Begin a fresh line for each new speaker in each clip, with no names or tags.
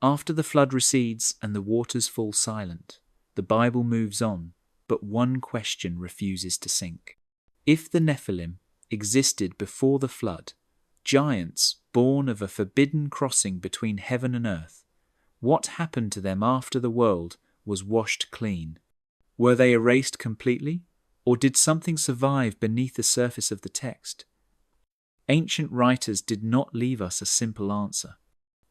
After the flood recedes and the waters fall silent, the Bible moves on, but one question refuses to sink. If the Nephilim existed before the flood, giants born of a forbidden crossing between heaven and earth, what happened to them after the world was washed clean? Were they erased completely, or did something survive beneath the surface of the text? Ancient writers did not leave us a simple answer.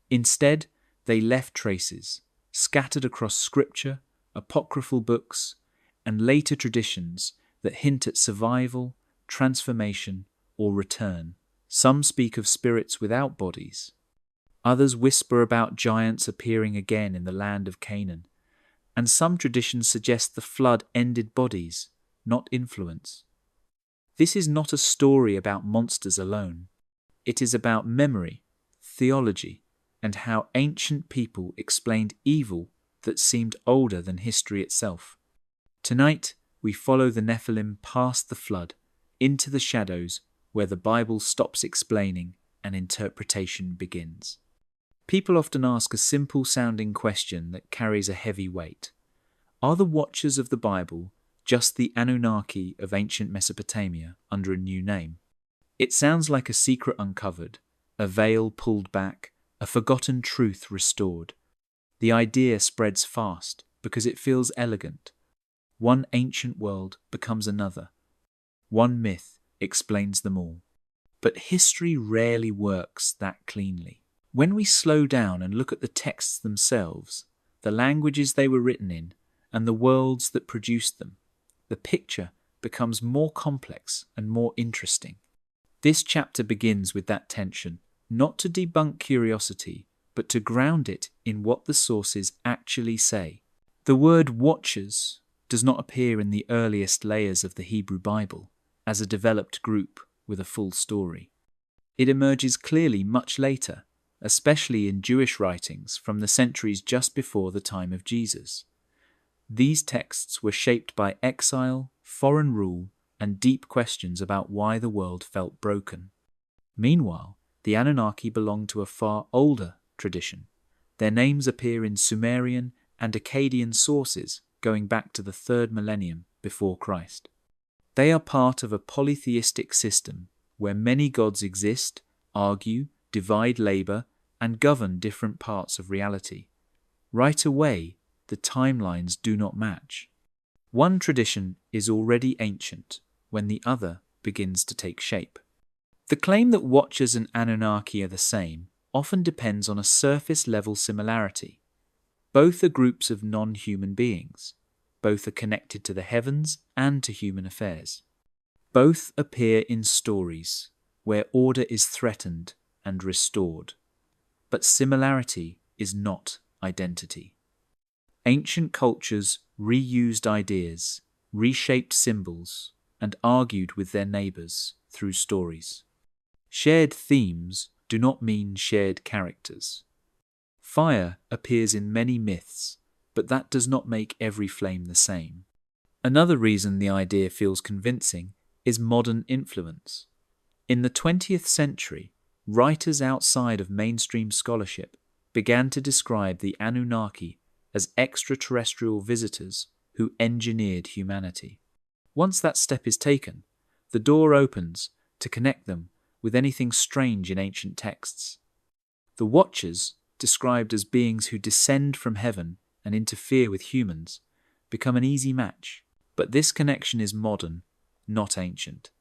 Instead, they left traces, scattered across scripture, apocryphal books, and later traditions that hint at survival, transformation, or return. Some speak of spirits without bodies. Others whisper about giants appearing again in the land of Canaan. And some traditions suggest the flood ended bodies, not influence. This is not a story about monsters alone. It is about memory, theology, and how ancient people explained evil that seemed older than history itself. Tonight, we follow the Nephilim past the flood, into the shadows where the Bible stops explaining and interpretation begins. People often ask a simple-sounding question that carries a heavy weight. Are the Watchers of the Bible just the Anunnaki of ancient Mesopotamia under a new name? It sounds like a secret uncovered, a veil pulled back, a forgotten truth restored. The idea spreads fast because it feels elegant. One ancient world becomes another. One myth explains them all. But history rarely works that cleanly. When we slow down and look at the texts themselves, the languages they were written in, and the worlds that produced them, the picture becomes more complex and more interesting. This chapter begins with that tension, not to debunk curiosity, but to ground it in what the sources actually say. The word watchers does not appear in the earliest layers of the Hebrew Bible as a developed group with a full story. It emerges clearly much later, especially in Jewish writings from the centuries just before the time of Jesus. These texts were shaped by exile, foreign rule, and deep questions about why the world felt broken. Meanwhile, the Anunnaki belong to a far older tradition. Their names appear in Sumerian and Akkadian sources going back to the 3rd millennium before Christ. They are part of a polytheistic system where many gods exist, argue, divide labor, and govern different parts of reality. Right away, the timelines do not match. One tradition is already ancient when the other begins to take shape. The claim that Watchers and Anunnaki are the same often depends on a surface-level similarity. Both are groups of non-human beings. Both are connected to the heavens and to human affairs. Both appear in stories where order is threatened and restored. But similarity is not identity. Ancient cultures reused ideas, reshaped symbols, and argued with their neighbors through stories. Shared themes do not mean shared characters. Fire appears in many myths, but that does not make every flame the same. Another reason the idea feels convincing is modern influence. In the 20th century, writers outside of mainstream scholarship began to describe the Anunnaki as extraterrestrial visitors who engineered humanity. Once that step is taken, the door opens to connect them with anything strange in ancient texts. The Watchers, described as beings who descend from heaven and interfere with humans, become an easy match. But this connection is modern, not ancient.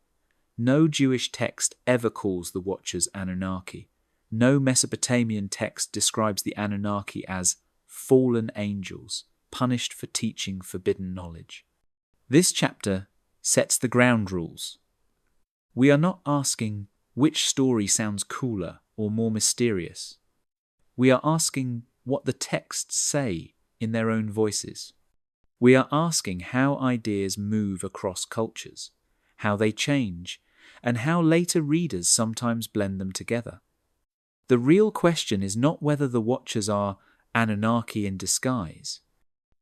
No Jewish text ever calls the Watchers Anunnaki. No Mesopotamian text describes the Anunnaki as fallen angels, punished for teaching forbidden knowledge. This chapter sets the ground rules. We are not asking which story sounds cooler or more mysterious. We are asking what the texts say in their own voices. We are asking how ideas move across cultures, how they change, and how later readers sometimes blend them together. The real question is not whether the Watchers are Anunnaki in disguise.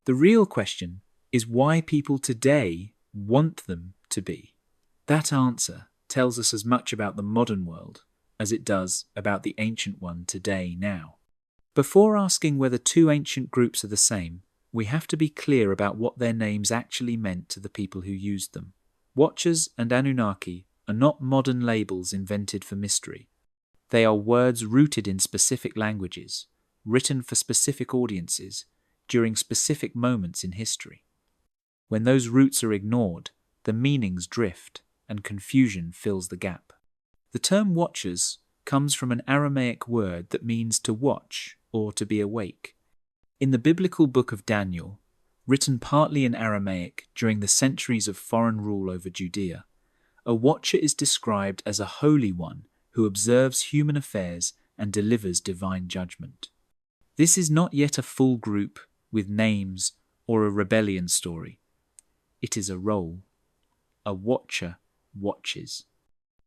The real question is why people today want them to be. That answer tells us as much about the modern world as it does about the ancient one today now. Before asking whether two ancient groups are the same, we have to be clear about what their names actually meant to the people who used them. Watchers and Anunnaki are not modern labels invented for mystery. They are words rooted in specific languages, written for specific audiences, during specific moments in history. When those roots are ignored, the meanings drift, and confusion fills the gap. The term watchers comes from an Aramaic word that means to watch or to be awake. In the biblical book of Daniel, written partly in Aramaic during the centuries of foreign rule over Judea, a watcher is described as a holy one who observes human affairs and delivers divine judgment. This is not yet a full group with names or a rebellion story. It is a role. A watcher watches.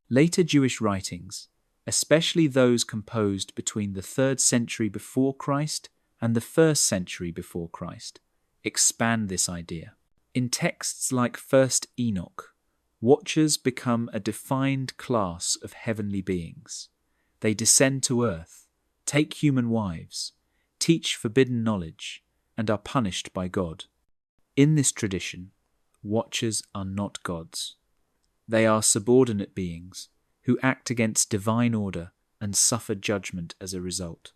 Later Jewish writings, especially those composed between the 3rd century before Christ and the 1st century before Christ, expand this idea. In texts like 1st Enoch, watchers become a defined class of heavenly beings. They descend to earth, take human wives, teach forbidden knowledge, and are punished by God. In this tradition, watchers are not gods. They are subordinate beings who act against divine order and suffer judgment as a result.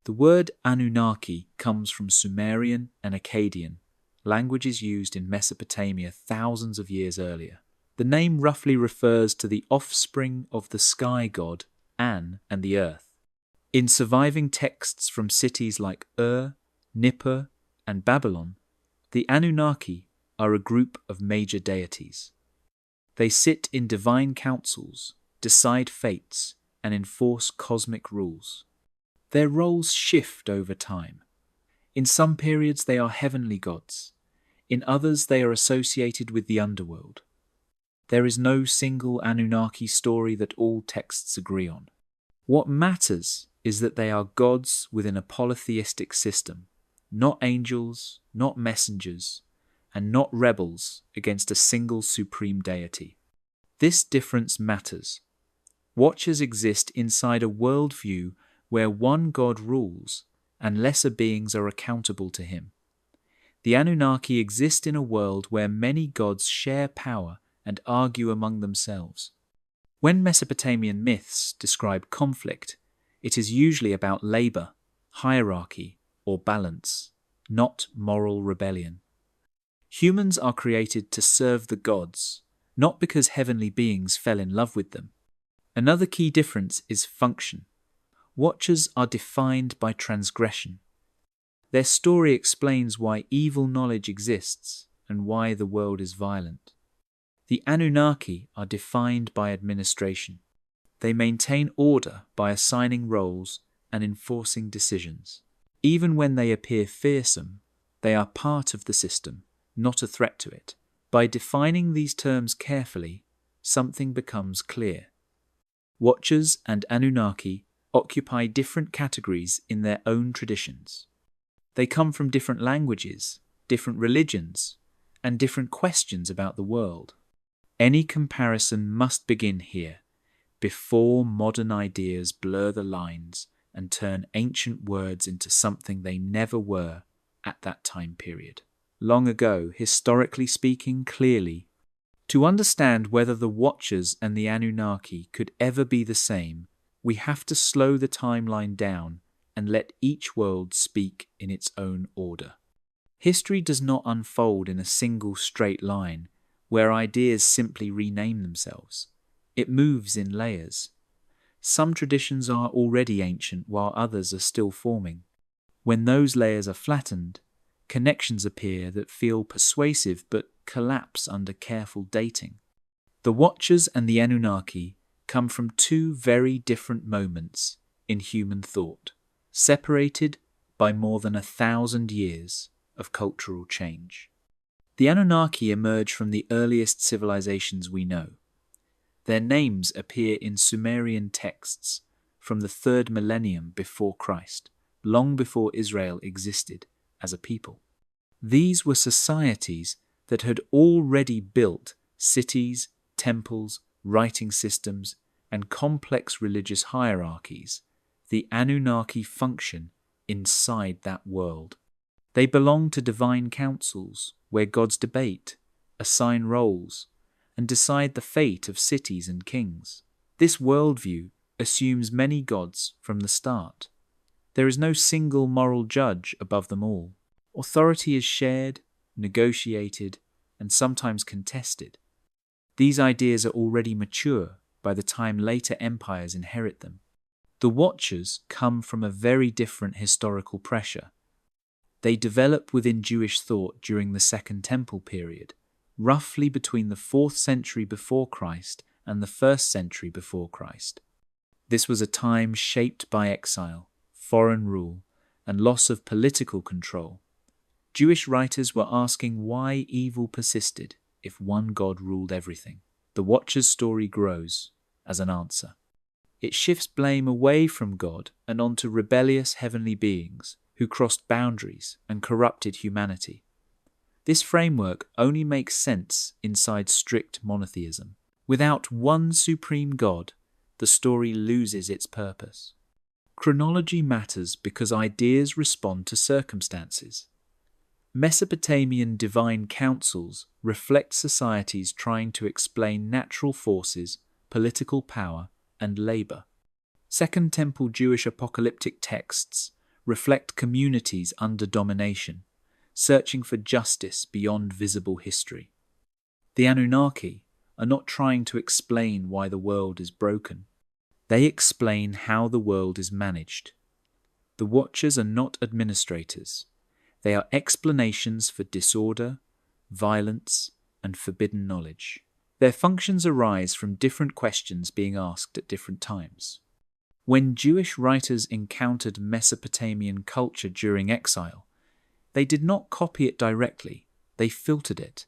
The word Anunnaki comes from Sumerian and Akkadian, languages used in Mesopotamia thousands of years earlier. The name roughly refers to the offspring of the sky god An and the earth. In surviving texts from cities like Nippur, and Babylon, the Anunnaki are a group of major deities. They sit in divine councils, decide fates, and enforce cosmic rules. Their roles shift over time. In some periods they are heavenly gods. In others they are associated with the underworld. There is no single Anunnaki story that all texts agree on. What matters is that they are gods within a polytheistic system, not angels, not messengers, and not rebels against a single supreme deity. This difference matters. Watchers exist inside a worldview where one God rules and lesser beings are accountable to him. The Anunnaki exist in a world where many gods share power and argue among themselves. When Mesopotamian myths describe conflict, it is usually about labor, hierarchy, or balance, not moral rebellion. Humans are created to serve the gods, not because heavenly beings fell in love with them. Another key difference is function. Watchers are defined by transgression. Their story explains why evil knowledge exists and why the world is violent. The Anunnaki are defined by administration. They maintain order by assigning roles and enforcing decisions. Even when they appear fearsome, they are part of the system, not a threat to it. By defining these terms carefully, something becomes clear. Watchers and Anunnaki occupy different categories in their own traditions. They come from different languages, different religions, and different questions about the world. Any comparison must begin here, before modern ideas blur the lines and turn ancient words into something they never were at that time period. Long ago, historically speaking, clearly. To understand whether the Watchers and the Anunnaki could ever be the same, we have to slow the timeline down and let each world speak in its own order. History does not unfold in a single straight line, where ideas simply rename themselves. It moves in layers. Some traditions are already ancient while others are still forming. When those layers are flattened, connections appear that feel persuasive but collapse under careful dating. The Watchers and the Anunnaki come from two very different moments in human thought, separated by more than 1,000 years of cultural change. The Anunnaki emerge from the earliest civilizations we know. Their names appear in Sumerian texts from the 3rd millennium before Christ, long before Israel existed as a people. These were societies that had already built cities, temples, writing systems, and complex religious hierarchies. The Anunnaki function inside that world. They belong to divine councils where gods debate, assign roles, and decide the fate of cities and kings. This worldview assumes many gods from the start. There is no single moral judge above them all. Authority is shared, negotiated, and sometimes contested. These ideas are already mature by the time later empires inherit them. The Watchers come from a very different historical pressure. They develop within Jewish thought during the Second Temple period, roughly between the 4th century before Christ and the 1st century before Christ. This was a time shaped by exile, foreign rule, and loss of political control. Jewish writers were asking why evil persisted if one God ruled everything. The Watcher's story grows as an answer. It shifts blame away from God and onto rebellious heavenly beings who crossed boundaries and corrupted humanity. This framework only makes sense inside strict monotheism. Without one supreme God, the story loses its purpose. Chronology matters because ideas respond to circumstances. Mesopotamian divine councils reflect societies trying to explain natural forces, political power, and labor. Second Temple Jewish apocalyptic texts reflect communities under domination, searching for justice beyond visible history. The Anunnaki are not trying to explain why the world is broken. They explain how the world is managed. The Watchers are not administrators. They are explanations for disorder, violence, and forbidden knowledge. Their functions arise from different questions being asked at different times. When Jewish writers encountered Mesopotamian culture during exile, they did not copy it directly, they filtered it.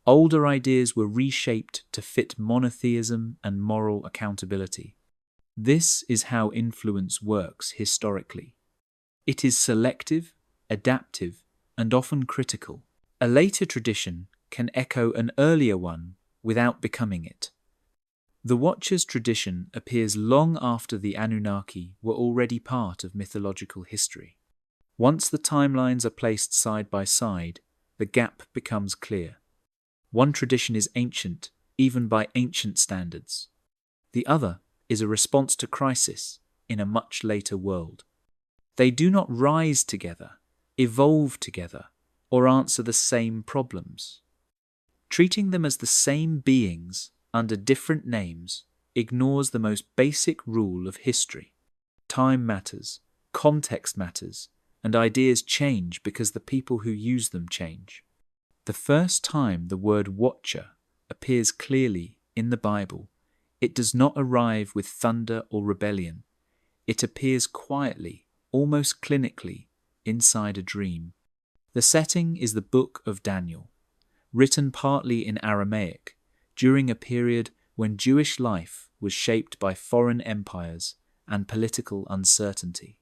Older ideas were reshaped to fit monotheism and moral accountability. This is how influence works historically. It is selective, adaptive, and often critical. A later tradition can echo an earlier one without becoming it. The Watchers tradition appears long after the Anunnaki were already part of mythological history. Once the timelines are placed side by side, the gap becomes clear. One tradition is ancient, even by ancient standards. The other is a response to crisis in a much later world. They do not rise together, evolve together, or answer the same problems. Treating them as the same beings under different names ignores the most basic rule of history. Time matters, context matters, and ideas change because the people who use them change. The first time the word Watcher appears clearly in the Bible, it does not arrive with thunder or rebellion. It appears quietly, almost clinically, inside a dream. The setting is the Book of Daniel, written partly in Aramaic, during a period when Jewish life was shaped by foreign empires and political uncertainty.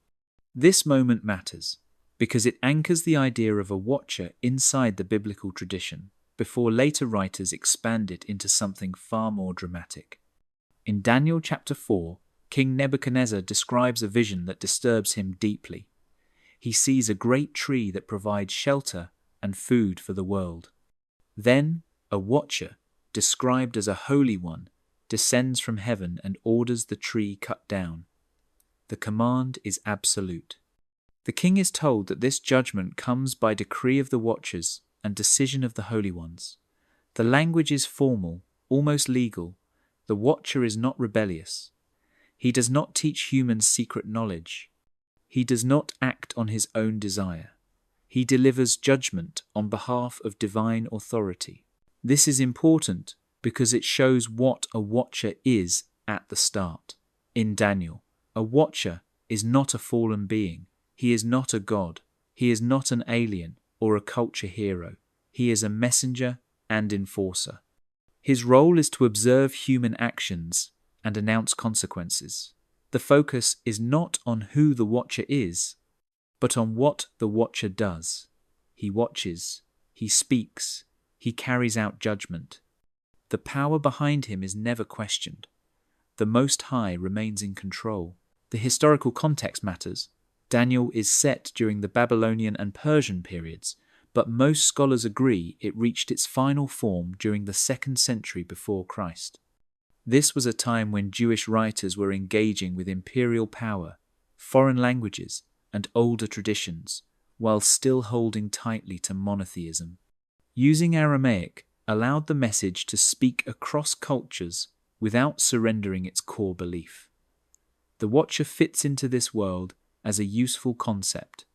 This moment matters because it anchors the idea of a watcher inside the biblical tradition before later writers expand it into something far more dramatic. In Daniel chapter 4, King Nebuchadnezzar describes a vision that disturbs him deeply. He sees a great tree that provides shelter and food for the world. Then a watcher, described as a holy one, descends from heaven and orders the tree cut down. The command is absolute. The king is told that this judgment comes by decree of the watchers and decision of the holy ones. The language is formal, almost legal. The watcher is not rebellious. He does not teach humans secret knowledge. He does not act on his own desire. He delivers judgment on behalf of divine authority. This is important because it shows what a watcher is at the start. In Daniel, a watcher is not a fallen being. He is not a god. He is not an alien or a culture hero. He is a messenger and enforcer. His role is to observe human actions and announce consequences. The focus is not on who the watcher is, but on what the watcher does. He watches, he speaks, he carries out judgment. The power behind him is never questioned. The Most High remains in control. The historical context matters. Daniel is set during the Babylonian and Persian periods, but most scholars agree it reached its final form during the 2nd century before Christ. This was a time when Jewish writers were engaging with imperial power, foreign languages, and older traditions, while still holding tightly to monotheism. Using Aramaic allowed the message to speak across cultures without surrendering its core belief. The Watcher fits into this world as a useful concept.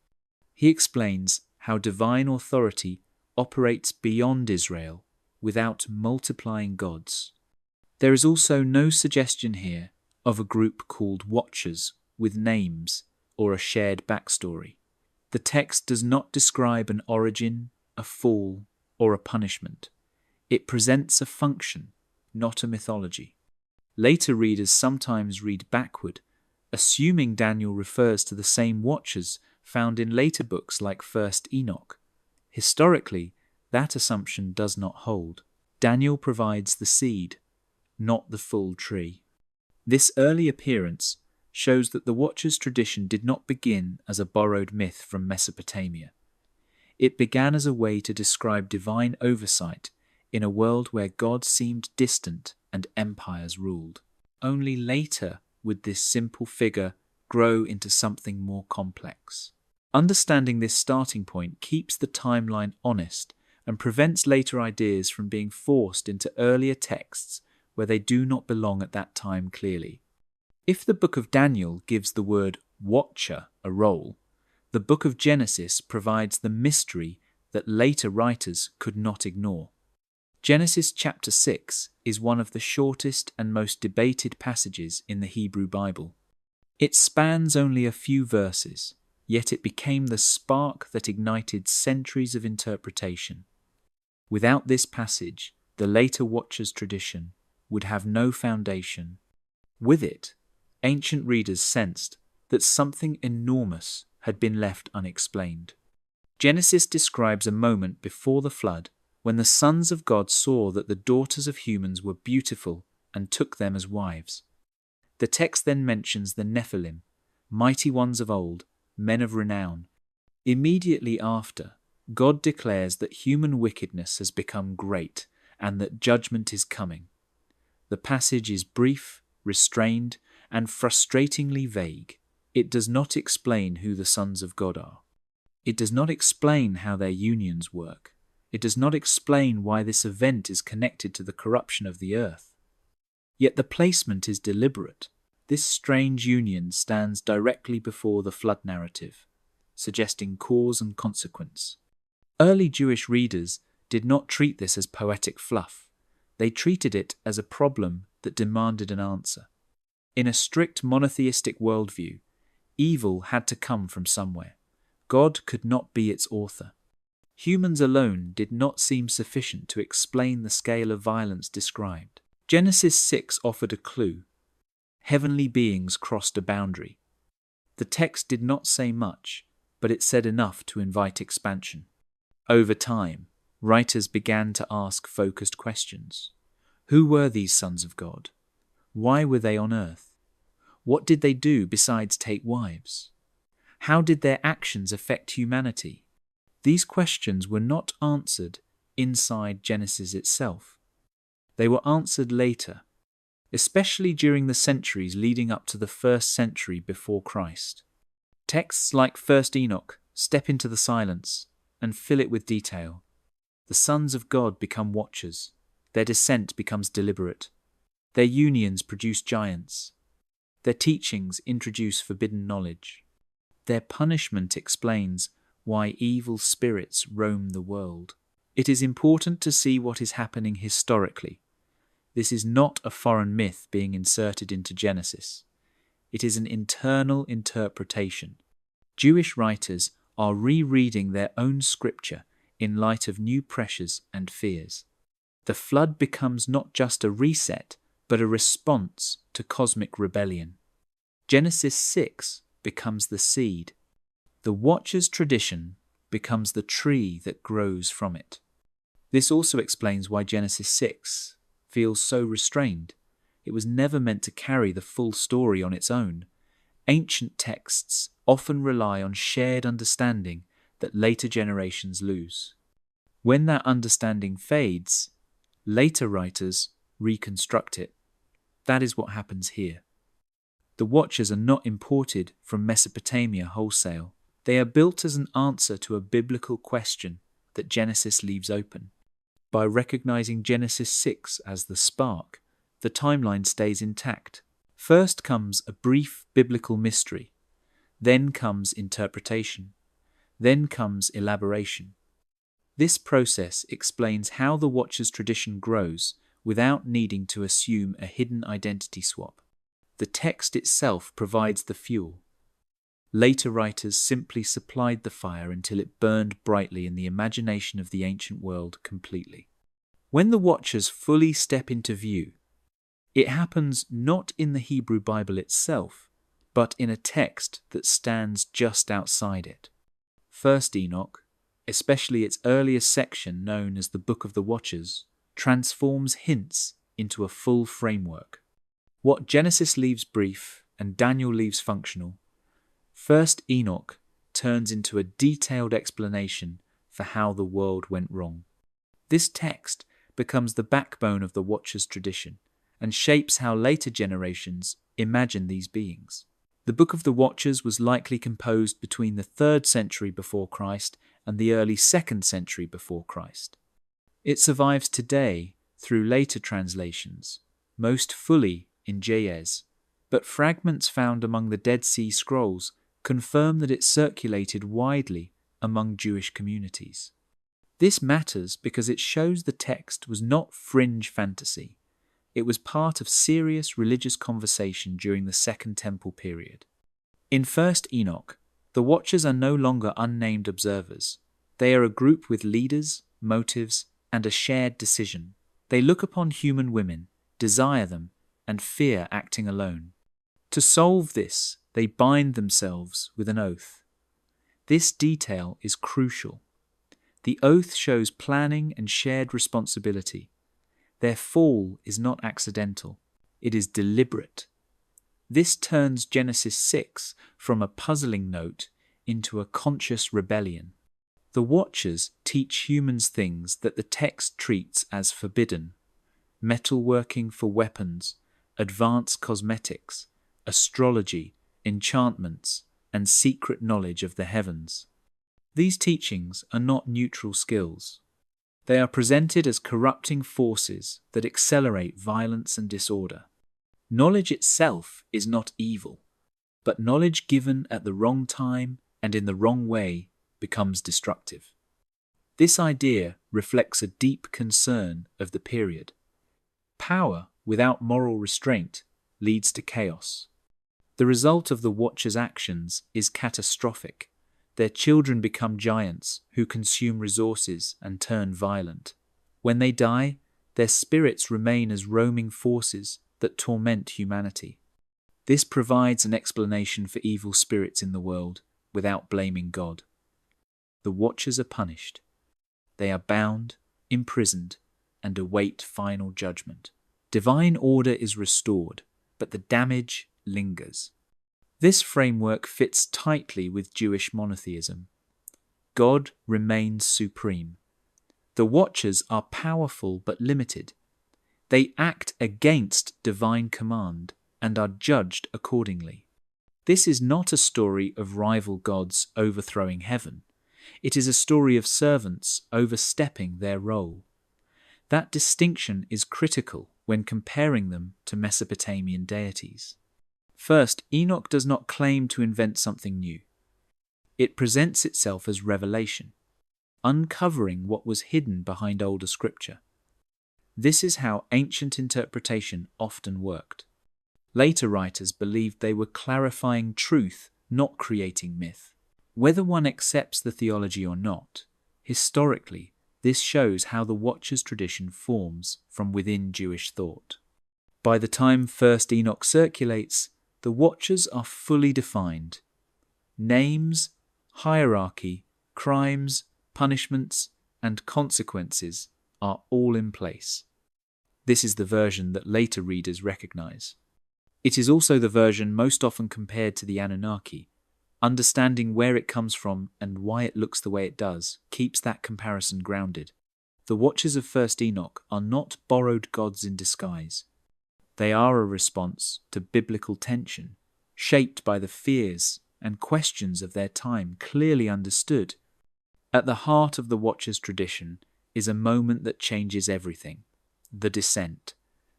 He explains how divine authority operates beyond Israel without multiplying gods. There is also no suggestion here of a group called Watchers with names or a shared backstory. The text does not describe an origin, a fall, or a punishment. It presents a function, not a mythology. Later readers sometimes read backward, assuming Daniel refers to the same Watchers found in later books like 1st Enoch. Historically, that assumption does not hold. Daniel provides the seed, not the full tree. This early appearance shows that the Watchers' tradition did not begin as a borrowed myth from Mesopotamia. It began as a way to describe divine oversight in a world where God seemed distant and empires ruled. Only later would this simple figure grow into something more complex. Understanding this starting point keeps the timeline honest and prevents later ideas from being forced into earlier texts where they do not belong at that time clearly. If the book of Daniel gives the word watcher a role, the book of Genesis provides the mystery that later writers could not ignore. Genesis chapter 6 is one of the shortest and most debated passages in the Hebrew Bible. It spans only a few verses, yet it became the spark that ignited centuries of interpretation. Without this passage, the later Watchers tradition would have no foundation. With it, ancient readers sensed that something enormous had been left unexplained. Genesis describes a moment before the flood when the sons of God saw that the daughters of humans were beautiful and took them as wives. The text then mentions the Nephilim, mighty ones of old, men of renown. Immediately after, God declares that human wickedness has become great and that judgment is coming. The passage is brief, restrained, and frustratingly vague. It does not explain who the sons of God are. It does not explain how their unions work. It does not explain why this event is connected to the corruption of the earth. Yet the placement is deliberate. This strange union stands directly before the flood narrative, suggesting cause and consequence. Early Jewish readers did not treat this as poetic fluff. They treated it as a problem that demanded an answer. In a strict monotheistic worldview, evil had to come from somewhere. God could not be its author. Humans alone did not seem sufficient to explain the scale of violence described. Genesis 6 offered a clue. Heavenly beings crossed a boundary. The text did not say much, but it said enough to invite expansion. Over time, writers began to ask focused questions. Who were these sons of God? Why were they on earth? What did they do besides take wives? How did their actions affect humanity? These questions were not answered inside Genesis itself. They were answered later, especially during the centuries leading up to the 1st century before Christ. Texts like 1st Enoch step into the silence and fill it with detail. The sons of God become watchers. Their descent becomes deliberate. Their unions produce giants. Their teachings introduce forbidden knowledge. Their punishment explains why evil spirits roam the world. It is important to see what is happening historically. This is not a foreign myth being inserted into Genesis. It is an internal interpretation. Jewish writers are rereading their own scripture in light of new pressures and fears. The flood becomes not just a reset, but a response to cosmic rebellion. Genesis 6 becomes the seed. The Watcher's tradition becomes the tree that grows from it. This also explains why Genesis 6 feels so restrained. It was never meant to carry the full story on its own. Ancient texts often rely on shared understanding that later generations lose. When that understanding fades, later writers reconstruct it. That is what happens here. The Watchers are not imported from Mesopotamia wholesale. They are built as an answer to a biblical question that Genesis leaves open. By recognizing Genesis 6 as the spark, the timeline stays intact. First comes a brief biblical mystery, then comes interpretation, then comes elaboration. This process explains how the Watchers' tradition grows without needing to assume a hidden identity swap. The text itself provides the fuel. Later writers simply supplied the fire until it burned brightly in the imagination of the ancient world completely. When the Watchers fully step into view, it happens not in the Hebrew Bible itself, but in a text that stands just outside it. First Enoch, especially its earliest section known as the Book of the Watchers, transforms hints into a full framework. What Genesis leaves brief and Daniel leaves functional, First Enoch turns into a detailed explanation for how the world went wrong. This text becomes the backbone of the Watchers' tradition and shapes how later generations imagine these beings. The Book of the Watchers was likely composed between the 3rd century before Christ and the early 2nd century before Christ. It survives today through later translations, most fully in Ge'ez, but fragments found among the Dead Sea Scrolls confirm that it circulated widely among Jewish communities. This matters because it shows the text was not fringe fantasy. It was part of serious religious conversation during the Second Temple period. In First Enoch, the Watchers are no longer unnamed observers. They are a group with leaders, motives, and a shared decision. They look upon human women, desire them, and fear acting alone. To solve this, they bind themselves with an oath. This detail is crucial. The oath shows planning and shared responsibility. Their fall is not accidental. It is deliberate. This turns Genesis 6 from a puzzling note into a conscious rebellion. The Watchers teach humans things that the text treats as forbidden: metalworking for weapons, advanced cosmetics, astrology, enchantments, and secret knowledge of the heavens. These teachings are not neutral skills. They are presented as corrupting forces that accelerate violence and disorder. Knowledge itself is not evil, but knowledge given at the wrong time and in the wrong way becomes destructive. This idea reflects a deep concern of the period. Power without moral restraint leads to chaos. The result of the Watchers' actions is catastrophic. Their children become giants who consume resources and turn violent. When they die, their spirits remain as roaming forces that torment humanity. This provides an explanation for evil spirits in the world without blaming God. The Watchers are punished. They are bound, imprisoned, and await final judgment. Divine order is restored, but the damage lingers. This framework fits tightly with Jewish monotheism. God remains supreme. The Watchers are powerful but limited. They act against divine command and are judged accordingly. This is not a story of rival gods overthrowing heaven. It is a story of servants overstepping their role. That distinction is critical when comparing them to Mesopotamian deities. First, Enoch does not claim to invent something new. It presents itself as revelation, uncovering what was hidden behind older scripture. This is how ancient interpretation often worked. Later writers believed they were clarifying truth, not creating myth. Whether one accepts the theology or not, historically, this shows how the Watchers' tradition forms from within Jewish thought. By the time First Enoch circulates, the Watchers are fully defined. Names, hierarchy, crimes, punishments, and consequences are all in place. This is the version that later readers recognize. It is also the version most often compared to the Anunnaki. Understanding where it comes from and why it looks the way it does keeps that comparison grounded. The Watchers of First Enoch are not borrowed gods in disguise. They are a response to biblical tension, shaped by the fears and questions of their time, clearly understood. At the heart of the Watchers' tradition is a moment that changes everything: the descent.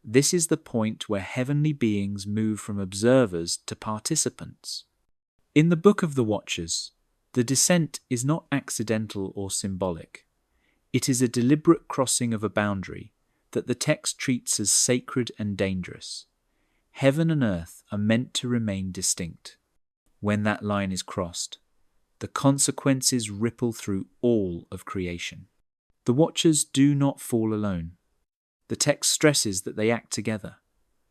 This is the point where heavenly beings move from observers to participants. In the Book of the Watchers, the descent is not accidental or symbolic. It is a deliberate crossing of a boundary that the text treats as sacred and dangerous. Heaven and earth are meant to remain distinct. When that line is crossed, the consequences ripple through all of creation. The Watchers do not fall alone. The text stresses that they act together.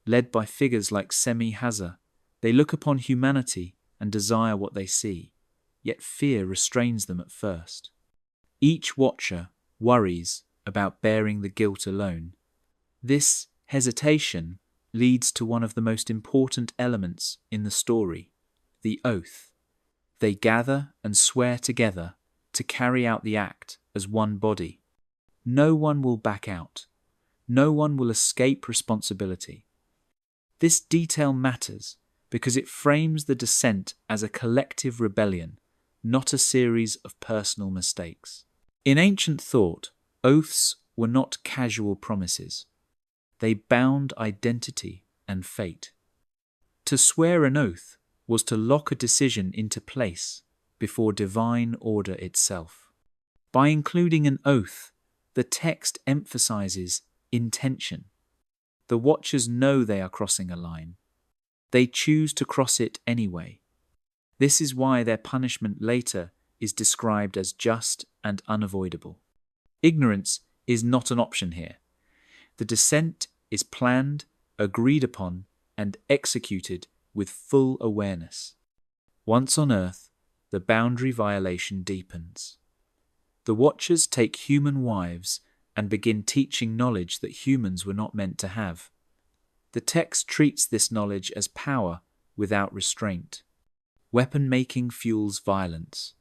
Led by figures like Semi-Hazza, they look upon humanity and desire what they see, yet fear restrains them at first. Each Watcher worries about bearing the guilt alone. This hesitation leads to one of the most important elements in the story, the oath. They gather and swear together to carry out the act as one body. No one will back out. No one will escape responsibility. This detail matters because it frames the descent as a collective rebellion, not a series of personal mistakes. In ancient thought, oaths were not casual promises. They bound identity and fate. To swear an oath was to lock a decision into place before divine order itself. By including an oath, the text emphasizes intention. The Watchers know they are crossing a line. They choose to cross it anyway. This is why their punishment later is described as just and unavoidable. Ignorance is not an option here. The descent is planned, agreed upon, and executed with full awareness. Once on Earth, the boundary violation deepens. The Watchers take human wives and begin teaching knowledge that humans were not meant to have. The text treats this knowledge as power without restraint. Weapon making fuels violence.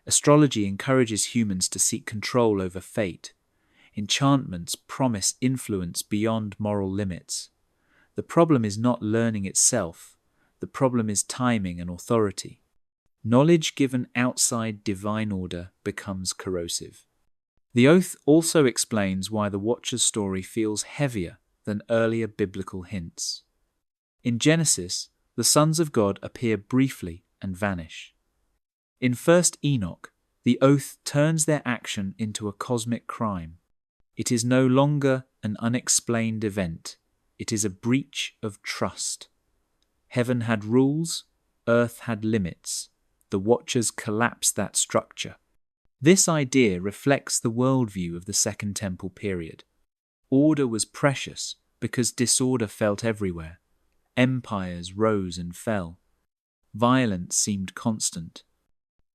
Astrology encourages humans to seek control over fate. Enchantments promise influence beyond moral limits. The problem is not learning itself. The problem is timing and authority. Knowledge given outside divine order becomes corrosive. The oath also explains why the Watcher's story feels heavier than earlier biblical hints. In Genesis, the sons of God appear briefly and vanish. In 1st Enoch, the oath turns their action into a cosmic crime. It is no longer an unexplained event. It is a breach of trust. Heaven had rules, earth had limits. The Watchers collapsed that structure. This idea reflects the worldview of the Second Temple period. Order was precious because disorder felt everywhere. Empires rose and fell. Violence seemed constant.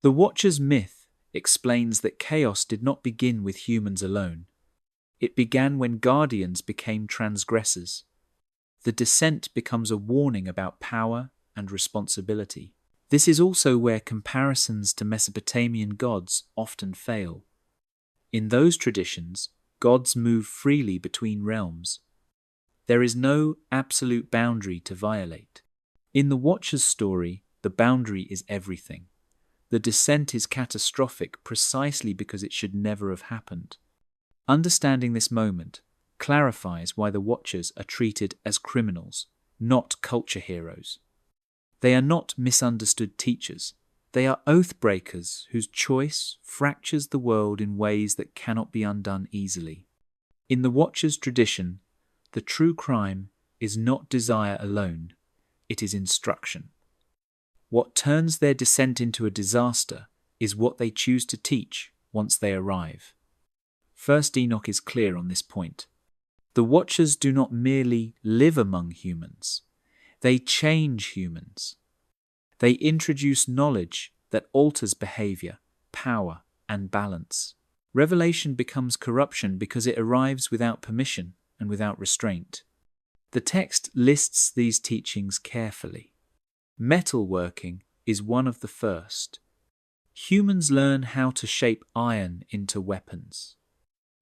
The Watcher's myth explains that chaos did not begin with humans alone. It began when guardians became transgressors. The descent becomes a warning about power and responsibility. This is also where comparisons to Mesopotamian gods often fail. In those traditions, gods move freely between realms. There is no absolute boundary to violate. In the Watcher's story, the boundary is everything. The descent is catastrophic precisely because it should never have happened. Understanding this moment clarifies why the Watchers are treated as criminals, not culture heroes. They are not misunderstood teachers. They are oath breakers whose choice fractures the world in ways that cannot be undone easily. In the Watcher's tradition, the true crime is not desire alone, it is instruction. What turns their descent into a disaster is what they choose to teach once they arrive. 1st Enoch is clear on this point. The Watchers do not merely live among humans. They change humans. They introduce knowledge that alters behavior, power, and balance. Revelation becomes corruption because it arrives without permission and without restraint. The text lists these teachings carefully. Metalworking is one of the first. Humans learn how to shape iron into weapons.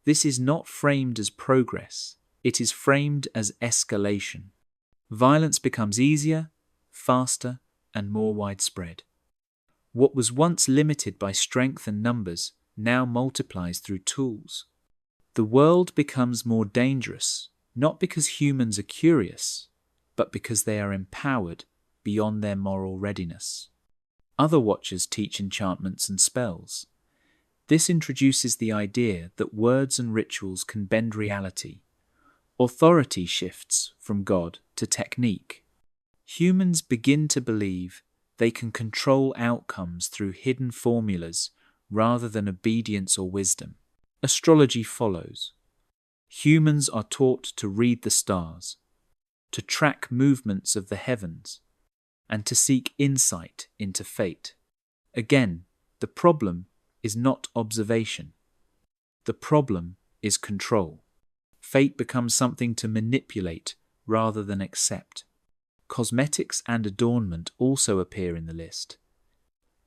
This is not framed as progress, it is framed as escalation. Violence becomes easier, faster, and more widespread. What was once limited by strength and numbers now multiplies through tools. The world becomes more dangerous, not because humans are curious, but because they are empowered beyond their moral readiness. Other watchers teach enchantments and spells. This introduces the idea that words and rituals can bend reality. Authority shifts from God to technique. Humans begin to believe they can control outcomes through hidden formulas rather than obedience or wisdom. Astrology follows. Humans are taught to read the stars, to track movements of the heavens, and to seek insight into fate. Again, the problem is not observation. The problem is control. Fate becomes something to manipulate rather than accept. Cosmetics and adornment also appear in the list.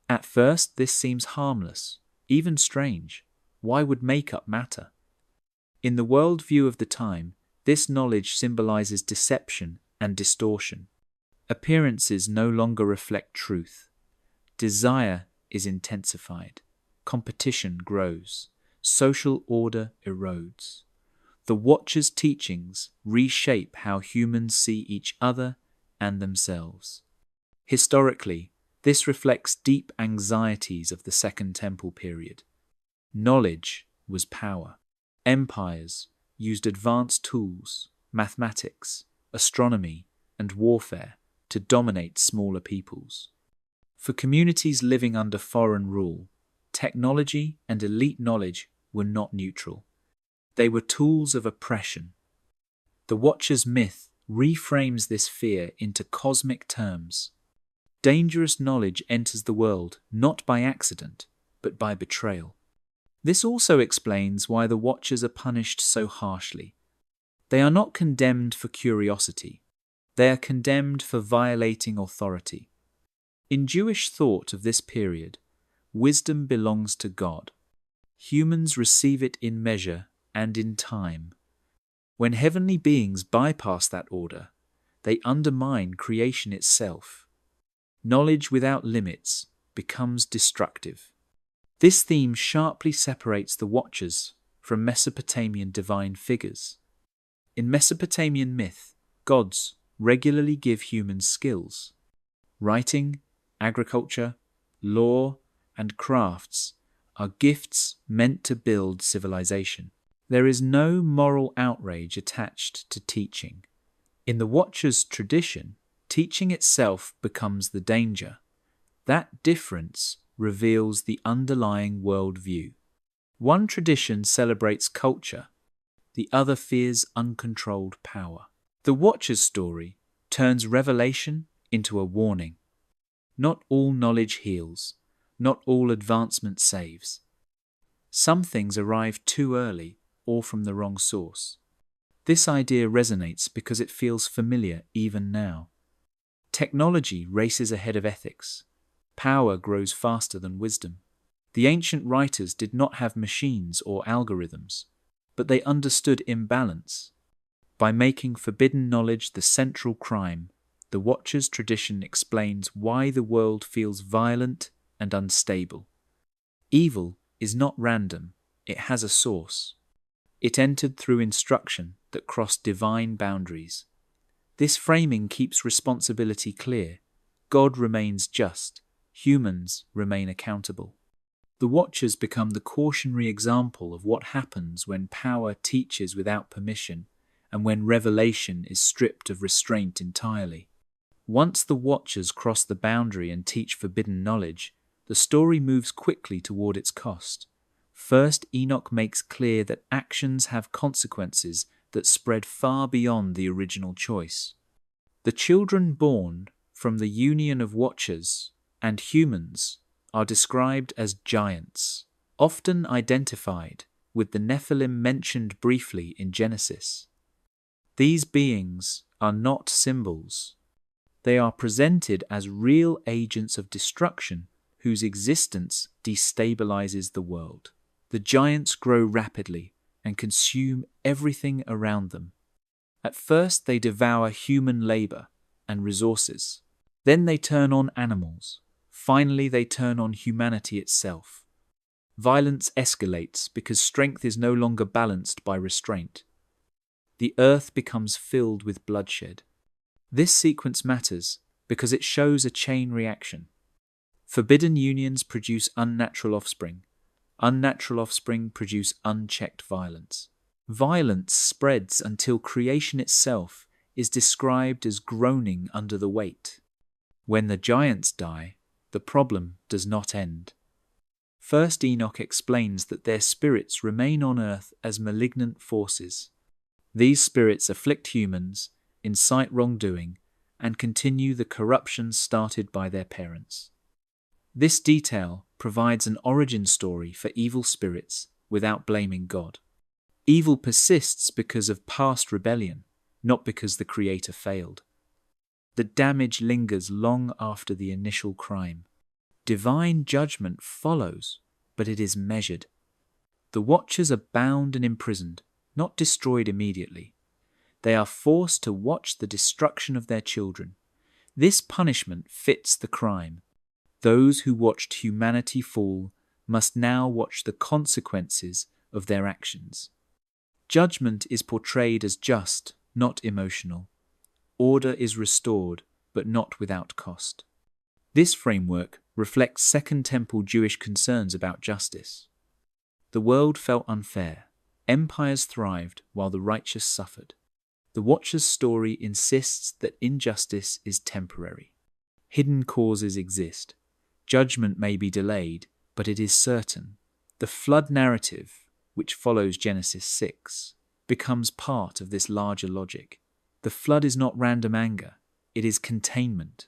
At first, this seems harmless, even strange. Why would makeup matter? In the worldview of the time, this knowledge symbolizes deception and distortion. Appearances no longer reflect truth. Desire is intensified. Competition grows. Social order erodes. The Watcher's teachings reshape how humans see each other and themselves. Historically, this reflects deep anxieties of the Second Temple period. Knowledge was power. Empires used advanced tools, mathematics, astronomy, and warfare to dominate smaller peoples. For communities living under foreign rule, technology and elite knowledge were not neutral. They were tools of oppression. The Watcher's myth reframes this fear into cosmic terms. Dangerous knowledge enters the world not by accident, but by betrayal. This also explains why the Watchers are punished so harshly. They are not condemned for curiosity. They are condemned for violating authority. In Jewish thought of this period, wisdom belongs to God. Humans receive it in measure and in time. When heavenly beings bypass that order, they undermine creation itself. Knowledge without limits becomes destructive. This theme sharply separates the Watchers from Mesopotamian divine figures. In Mesopotamian myth, gods regularly give humans skills. Writing, agriculture, law, and crafts are gifts meant to build civilization. There is no moral outrage attached to teaching. In the Watcher's tradition, teaching itself becomes the danger. That difference reveals the underlying worldview. One tradition celebrates culture, the other fears uncontrolled power. The Watcher's story turns revelation into a warning. Not all knowledge heals, not all advancement saves. Some things arrive too early or from the wrong source. This idea resonates because it feels familiar even now. Technology races ahead of ethics. Power grows faster than wisdom. The ancient writers did not have machines or algorithms, but they understood imbalance. By making forbidden knowledge the central crime, the Watcher's tradition explains why the world feels violent and unstable. Evil is not random, it has a source. It entered through instruction that crossed divine boundaries. This framing keeps responsibility clear. God remains just. Humans remain accountable. The Watchers become the cautionary example of what happens when power teaches without permission and when revelation is stripped of restraint entirely. Once the Watchers cross the boundary and teach forbidden knowledge, the story moves quickly toward its cost. First, Enoch makes clear that actions have consequences that spread far beyond the original choice. The children born from the union of Watchers and humans are described as giants, often identified with the Nephilim mentioned briefly in Genesis. These beings are not symbols. They are presented as real agents of destruction whose existence destabilizes the world. The giants grow rapidly and consume everything around them. At first, they devour human labor and resources. Then they turn on animals. Finally, they turn on humanity itself. Violence escalates because strength is no longer balanced by restraint. The earth becomes filled with bloodshed. This sequence matters because it shows a chain reaction. Forbidden unions produce unnatural offspring. Unnatural offspring produce unchecked violence. Violence spreads until creation itself is described as groaning under the weight. When the giants die, the problem does not end. First Enoch explains that their spirits remain on earth as malignant forces. These spirits afflict humans, incite wrongdoing, and continue the corruption started by their parents. This detail provides an origin story for evil spirits without blaming God. Evil persists because of past rebellion, not because the Creator failed. The damage lingers long after the initial crime. Divine judgment follows, but it is measured. The Watchers are bound and imprisoned, not destroyed immediately. They are forced to watch the destruction of their children. This punishment fits the crime. Those who watched humanity fall must now watch the consequences of their actions. Judgment is portrayed as just, not emotional. Order is restored, but not without cost. This framework reflects Second Temple Jewish concerns about justice. The world felt unfair. Empires thrived while the righteous suffered. The Watcher's story insists that injustice is temporary. Hidden causes exist. Judgment may be delayed, but it is certain. The flood narrative, which follows Genesis 6, becomes part of this larger logic. The flood is not random anger, it is containment.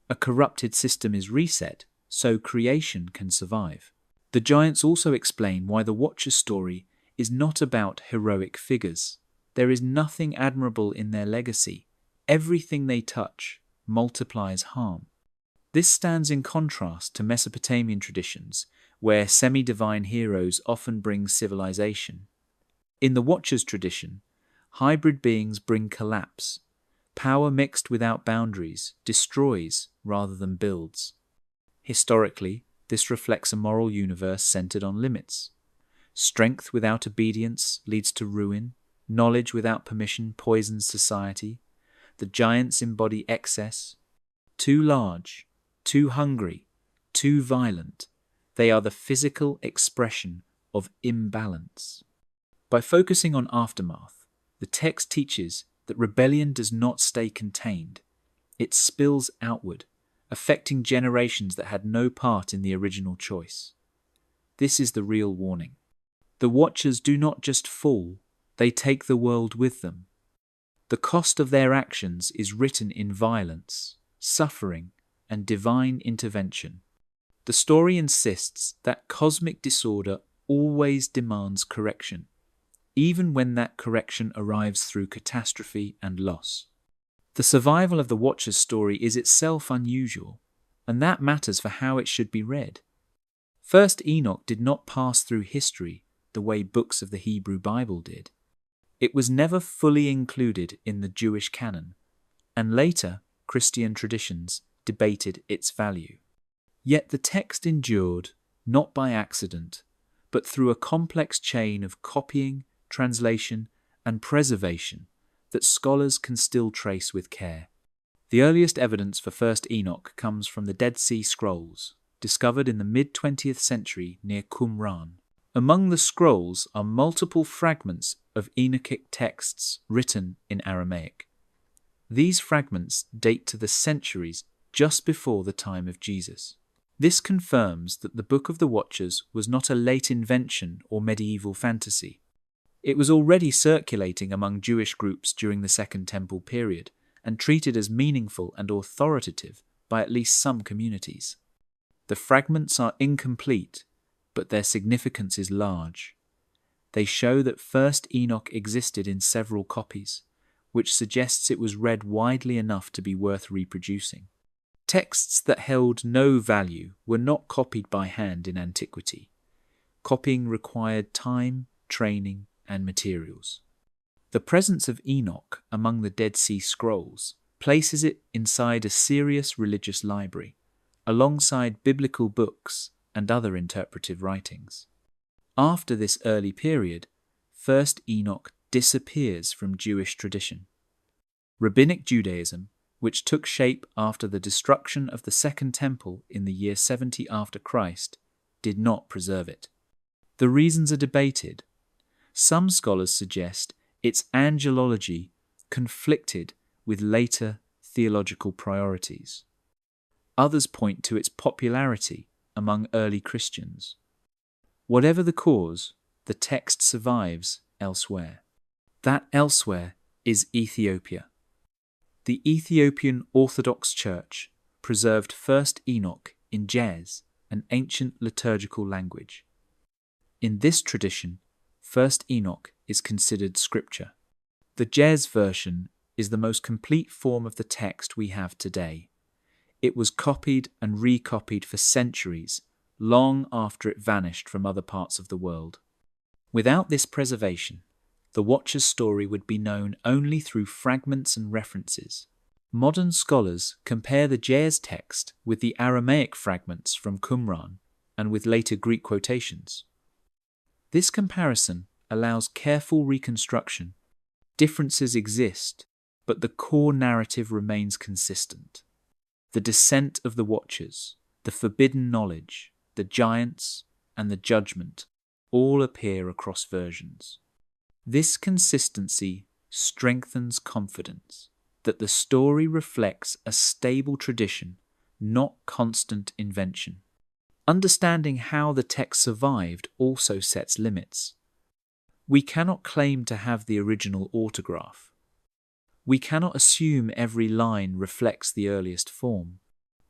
A corrupted system is reset, so creation can survive. The giants also explain why the Watcher's story is not about heroic figures. There is nothing admirable in their legacy. Everything they touch multiplies harm. This stands in contrast to Mesopotamian traditions, where semi-divine heroes often bring civilization. In the Watcher's tradition, hybrid beings bring collapse. Power mixed without boundaries destroys rather than builds. Historically, this reflects a moral universe centered on limits. Strength without obedience leads to ruin. Knowledge without permission poisons society. The giants embody excess. Too large, too hungry, too violent. They are the physical expression of imbalance. By focusing on aftermath, the text teaches that rebellion does not stay contained. It spills outward, affecting generations that had no part in the original choice. This is the real warning. The Watchers do not just fall, they take the world with them. The cost of their actions is written in violence, suffering, and divine intervention. The story insists that cosmic disorder always demands correction, even when that correction arrives through catastrophe and loss. The survival of the Watcher's story is itself unusual, and that matters for how it should be read. First Enoch did not pass through history the way books of the Hebrew Bible did. It was never fully included in the Jewish canon, and later Christian traditions debated its value. Yet the text endured, not by accident, but through a complex chain of copying, translation, and preservation that scholars can still trace with care. The earliest evidence for First Enoch comes from the Dead Sea Scrolls, discovered in the mid-20th century near Qumran. Among the scrolls are multiple fragments of Enochic texts written in Aramaic. These fragments date to the centuries just before the time of Jesus. This confirms that the Book of the Watchers was not a late invention or medieval fantasy. It was already circulating among Jewish groups during the Second Temple period and treated as meaningful and authoritative by at least some communities. The fragments are incomplete, but their significance is large. They show that First Enoch existed in several copies, which suggests it was read widely enough to be worth reproducing. Texts that held no value were not copied by hand in antiquity. Copying required time, training, and materials. The presence of Enoch among the Dead Sea Scrolls places it inside a serious religious library, alongside biblical books and other interpretive writings. After this early period, First Enoch disappears from Jewish tradition. Rabbinic Judaism, which took shape after the destruction of the Second Temple in the year 70 after Christ, did not preserve it. The reasons are debated. Some scholars suggest its angelology conflicted with later theological priorities. Others point to its popularity among early Christians. Whatever the cause, the text survives elsewhere. That elsewhere is Ethiopia. The Ethiopian Orthodox Church preserved First Enoch in Ge'ez, an ancient liturgical language. In this tradition, First Enoch is considered scripture. The Ge'ez version is the most complete form of the text we have today. It was copied and recopied for centuries, long after it vanished from other parts of the world. Without this preservation, the Watcher's story would be known only through fragments and references. Modern scholars compare the Ge'ez text with the Aramaic fragments from Qumran and with later Greek quotations. This comparison allows careful reconstruction. Differences exist, but the core narrative remains consistent. The descent of the Watchers, the forbidden knowledge, the giants, and the judgment all appear across versions. This consistency strengthens confidence that the story reflects a stable tradition, not constant invention. Understanding how the text survived also sets limits. We cannot claim to have the original autograph. We cannot assume every line reflects the earliest form.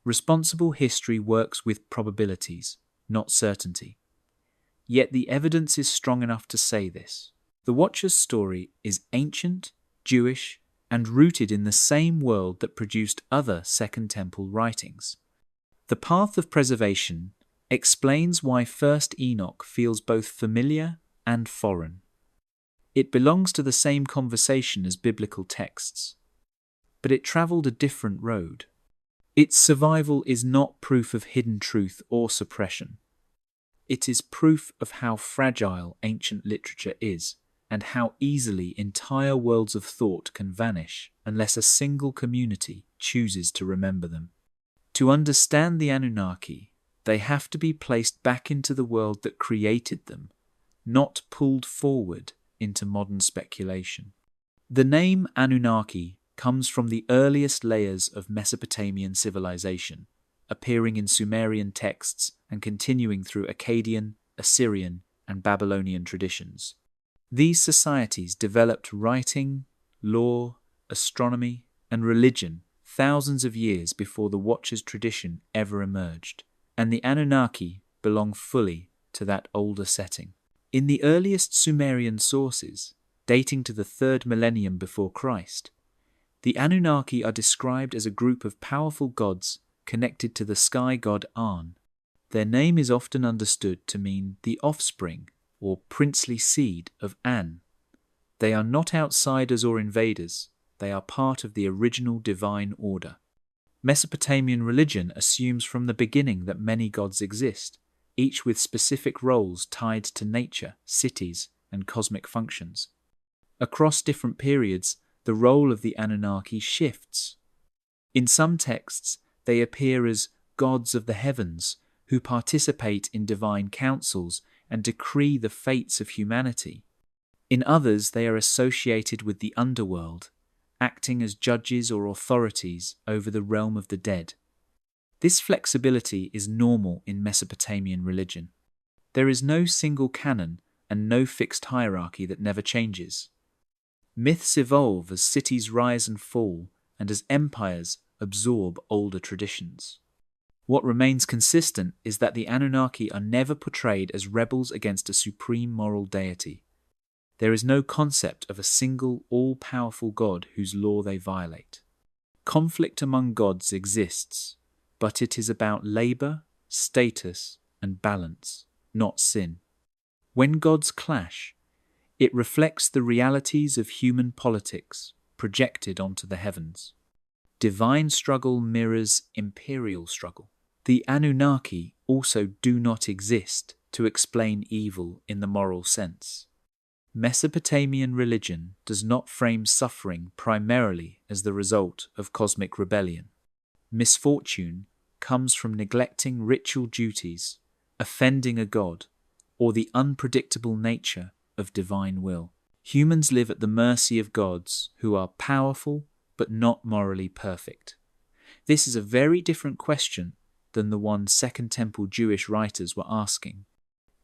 Responsible history works with probabilities, not certainty. Yet the evidence is strong enough to say this. The Watcher's story is ancient, Jewish, and rooted in the same world that produced other Second Temple writings. The path of preservation explains why First Enoch feels both familiar and foreign. It belongs to the same conversation as biblical texts, but it travelled a different road. Its survival is not proof of hidden truth or suppression. It is proof of how fragile ancient literature is, and how easily entire worlds of thought can vanish unless a single community chooses to remember them. To understand the Anunnaki, they have to be placed back into the world that created them, not pulled forward into modern speculation. The name Anunnaki comes from the earliest layers of Mesopotamian civilization, appearing in Sumerian texts and continuing through Akkadian, Assyrian, and Babylonian traditions. These societies developed writing, law, astronomy, and religion thousands of years before the Watcher's tradition ever emerged, and the Anunnaki belong fully to that older setting. In the earliest Sumerian sources, dating to the 3rd millennium before Christ, the Anunnaki are described as a group of powerful gods connected to the sky god An. Their name is often understood to mean the offspring or princely seed of An. They are not outsiders or invaders, they are part of the original divine order. Mesopotamian religion assumes from the beginning that many gods exist, each with specific roles tied to nature, cities, and cosmic functions. Across different periods, the role of the Anunnaki shifts. In some texts, they appear as gods of the heavens who participate in divine councils and decree the fates of humanity. In others, they are associated with the underworld, acting as judges or authorities over the realm of the dead. This flexibility is normal in Mesopotamian religion. There is no single canon and no fixed hierarchy that never changes. Myths evolve as cities rise and fall, and as empires absorb older traditions. What remains consistent is that the Anunnaki are never portrayed as rebels against a supreme moral deity. There is no concept of a single, all-powerful God whose law they violate. Conflict among gods exists, but it is about labor, status, and balance, not sin. When gods clash, it reflects the realities of human politics projected onto the heavens. Divine struggle mirrors imperial struggle. The Anunnaki also do not exist to explain evil in the moral sense. Mesopotamian religion does not frame suffering primarily as the result of cosmic rebellion. Misfortune comes from neglecting ritual duties, offending a god, or the unpredictable nature of divine will. Humans live at the mercy of gods who are powerful but not morally perfect. This is a very different question than the one Second Temple Jewish writers were asking.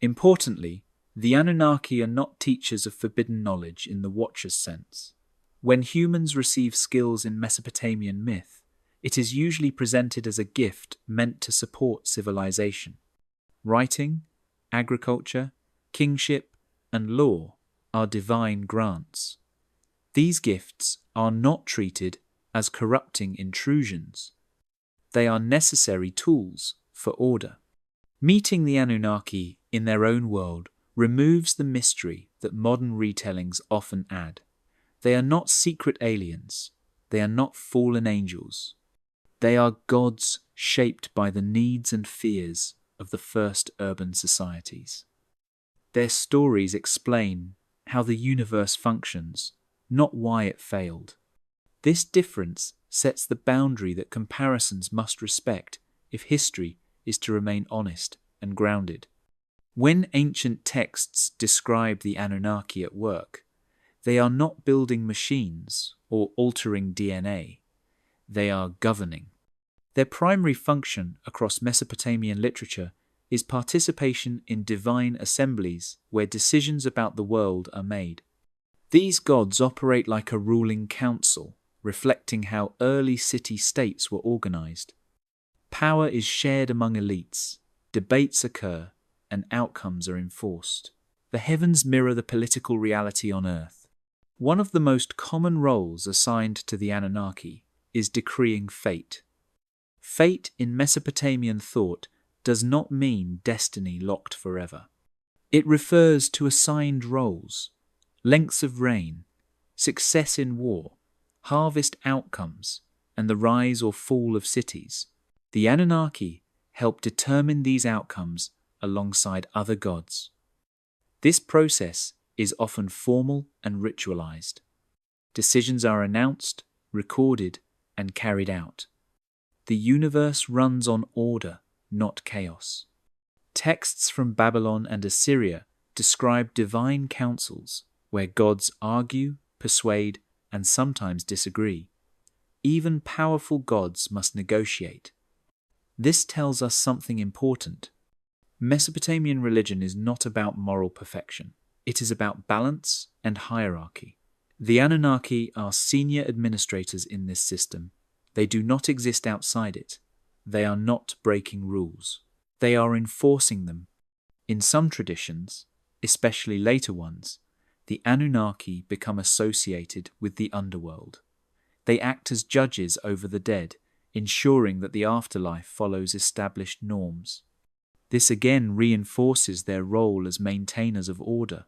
Importantly, the Anunnaki are not teachers of forbidden knowledge in the Watcher's sense. When humans receive skills in Mesopotamian myth, it is usually presented as a gift meant to support civilization. Writing, agriculture, kingship, and law are divine grants. These gifts are not treated as corrupting intrusions. They are necessary tools for order. Meeting the Anunnaki in their own world removes the mystery that modern retellings often add. They are not secret aliens. They are not fallen angels. They are gods shaped by the needs and fears of the first urban societies. Their stories explain how the universe functions, not why it failed. This difference sets the boundary that comparisons must respect if history is to remain honest and grounded. When ancient texts describe the Anunnaki at work, they are not building machines or altering DNA. They are governing. Their primary function across Mesopotamian literature is participation in divine assemblies where decisions about the world are made. These gods operate like a ruling council, reflecting how early city-states were organized. Power is shared among elites, debates occur, and outcomes are enforced. The heavens mirror the political reality on Earth. One of the most common roles assigned to the Anunnaki is decreeing fate. Fate in Mesopotamian thought does not mean destiny locked forever. It refers to assigned roles, lengths of reign, success in war, harvest outcomes, and the rise or fall of cities. The Anunnaki help determine these outcomes alongside other gods. This process is often formal and ritualized. Decisions are announced, recorded, and carried out. The universe runs on order, not chaos. Texts from Babylon and Assyria describe divine councils where gods argue, persuade, and sometimes disagree. Even powerful gods must negotiate. This tells us something important. Mesopotamian religion is not about moral perfection. It is about balance and hierarchy. The Anunnaki are senior administrators in this system. They do not exist outside it. They are not breaking rules. They are enforcing them. In some traditions, especially later ones, the Anunnaki become associated with the underworld. They act as judges over the dead, ensuring that the afterlife follows established norms. This again reinforces their role as maintainers of order.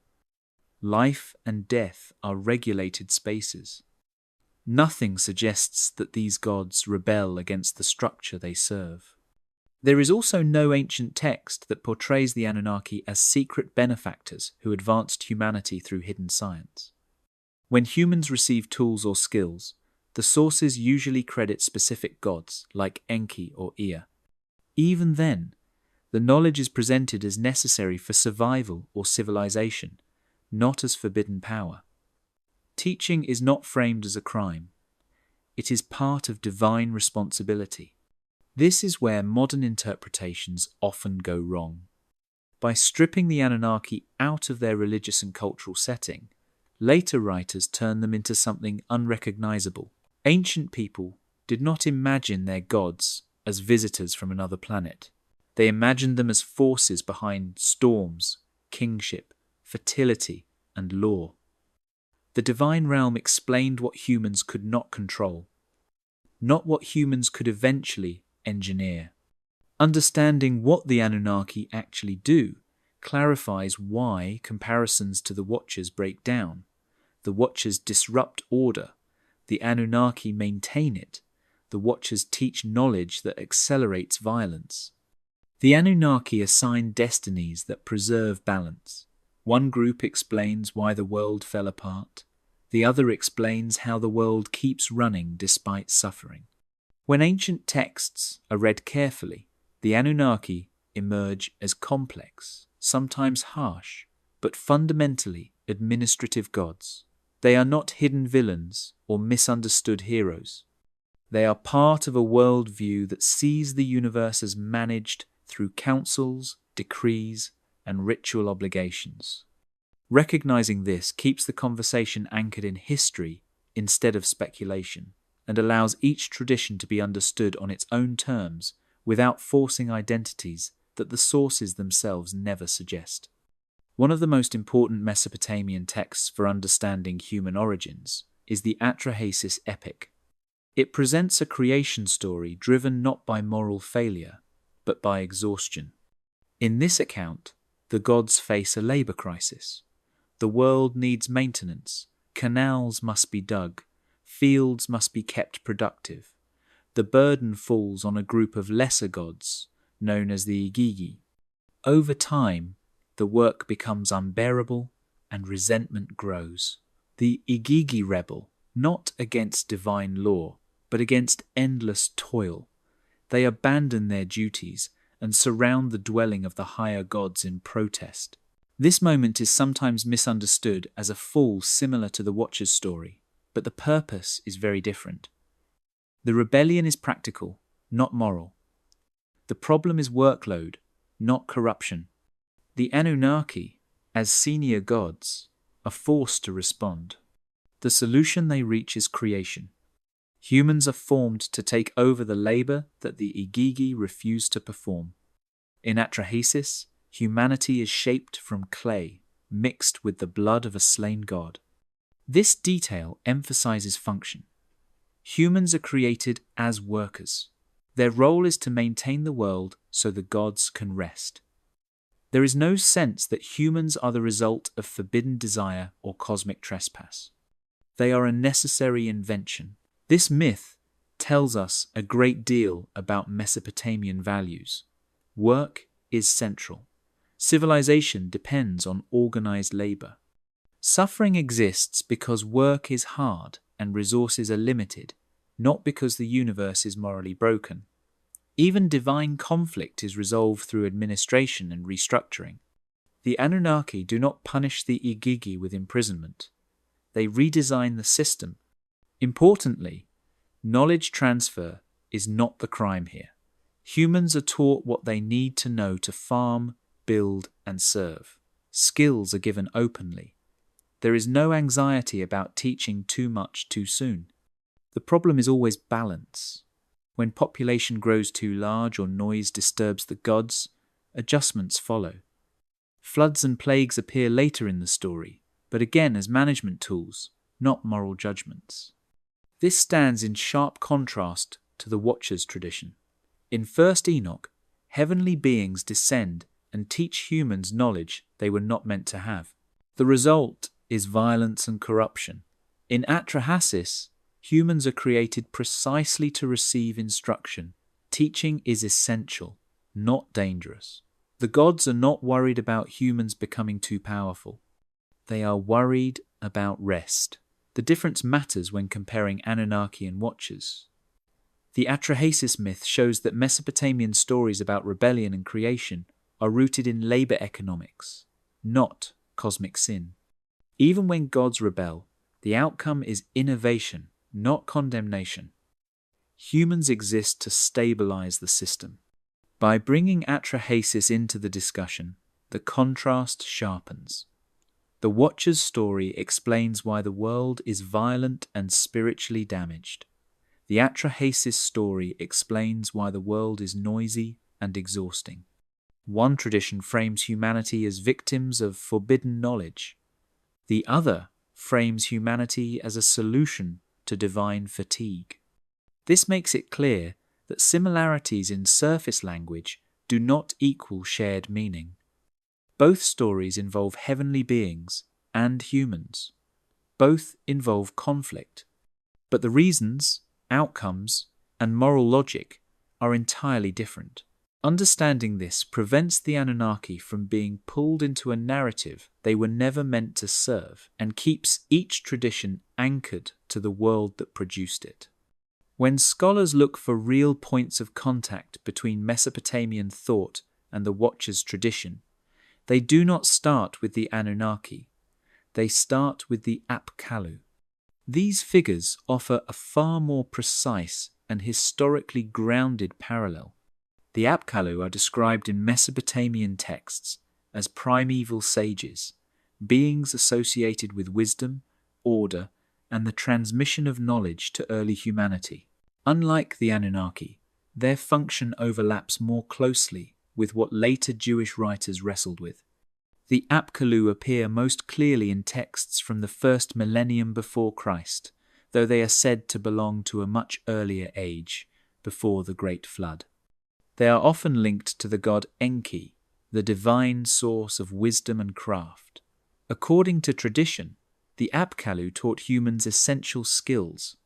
Life and death are regulated spaces. Nothing suggests that these gods rebel against the structure they serve. There is also no ancient text that portrays the Anunnaki as secret benefactors who advanced humanity through hidden science. When humans receive tools or skills, the sources usually credit specific gods like Enki or Ea. Even then, the knowledge is presented as necessary for survival or civilization, not as forbidden power. Teaching is not framed as a crime. It is part of divine responsibility. This is where modern interpretations often go wrong. By stripping the Anunnaki out of their religious and cultural setting, later writers turn them into something unrecognizable. Ancient people did not imagine their gods as visitors from another planet. They imagined them as forces behind storms, kingship, fertility, and law. The divine realm explained what humans could not control, not what humans could eventually engineer. Understanding what the Anunnaki actually do clarifies why comparisons to the Watchers break down. The Watchers disrupt order. The Anunnaki maintain it. The Watchers teach knowledge that accelerates violence. The Anunnaki assign destinies that preserve balance. One group explains why the world fell apart. The other explains how the world keeps running despite suffering. When ancient texts are read carefully, the Anunnaki emerge as complex, sometimes harsh, but fundamentally administrative gods. They are not hidden villains or misunderstood heroes. They are part of a worldview that sees the universe as managed through councils, decrees, and ritual obligations. Recognizing this keeps the conversation anchored in history instead of speculation, and allows each tradition to be understood on its own terms without forcing identities that the sources themselves never suggest. One of the most important Mesopotamian texts for understanding human origins is the Atrahasis epic. It presents a creation story driven not by moral failure, but by exhaustion. In this account, the gods face a labor crisis. The world needs maintenance, canals must be dug, fields must be kept productive. The burden falls on a group of lesser gods, known as the Igigi. Over time, the work becomes unbearable and resentment grows. The Igigi rebel, not against divine law, but against endless toil. They abandon their duties and surround the dwelling of the higher gods in protest. This moment is sometimes misunderstood as a fall similar to the Watcher's story, but the purpose is very different. The rebellion is practical, not moral. The problem is workload, not corruption. The Anunnaki, as senior gods, are forced to respond. The solution they reach is creation. Humans are formed to take over the labor that the Igigi refuse to perform. In Atrahasis, humanity is shaped from clay, mixed with the blood of a slain god. This detail emphasizes function. Humans are created as workers. Their role is to maintain the world so the gods can rest. There is no sense that humans are the result of forbidden desire or cosmic trespass. They are a necessary invention. This myth tells us a great deal about Mesopotamian values. Work is central. Civilization depends on organized labor. Suffering exists because work is hard and resources are limited, not because the universe is morally broken. Even divine conflict is resolved through administration and restructuring. The Anunnaki do not punish the Igigi with imprisonment. They redesign the system. Importantly, knowledge transfer is not the crime here. Humans are taught what they need to know to farm, build, and serve. Skills are given openly. There is no anxiety about teaching too much too soon. The problem is always balance. When population grows too large or noise disturbs the gods, adjustments follow. Floods and plagues appear later in the story, but again as management tools, not moral judgments. This stands in sharp contrast to the Watcher's tradition. In 1st Enoch, heavenly beings descend and teach humans knowledge they were not meant to have. The result is violence and corruption. In Atrahasis, humans are created precisely to receive instruction. Teaching is essential, not dangerous. The gods are not worried about humans becoming too powerful. They are worried about rest. The difference matters when comparing Anunnaki and Watchers. The Atrahasis myth shows that Mesopotamian stories about rebellion and creation are rooted in labor economics, not cosmic sin. Even when gods rebel, the outcome is innovation, not condemnation. Humans exist to stabilize the system. By bringing Atrahasis into the discussion, the contrast sharpens. The Watcher's story explains why the world is violent and spiritually damaged. The Atrahasis story explains why the world is noisy and exhausting. One tradition frames humanity as victims of forbidden knowledge. The other frames humanity as a solution to divine fatigue. This makes it clear that similarities in surface language do not equal shared meaning. Both stories involve heavenly beings and humans. Both involve conflict, but the reasons, outcomes, and moral logic are entirely different. Understanding this prevents the Anunnaki from being pulled into a narrative they were never meant to serve, and keeps each tradition anchored to the world that produced it. When scholars look for real points of contact between Mesopotamian thought and the Watchers' tradition, they do not start with the Anunnaki. They start with the Apkallu. These figures offer a far more precise and historically grounded parallel. The Apkallu are described in Mesopotamian texts as primeval sages, beings associated with wisdom, order, and the transmission of knowledge to early humanity. Unlike the Anunnaki, their function overlaps more closely with what later Jewish writers wrestled with. The Apkallu appear most clearly in texts from the first millennium before Christ, though they are said to belong to a much earlier age, before the Great Flood. They are often linked to the god Enki, the divine source of wisdom and craft. According to tradition, the Apkallu taught humans essential skills: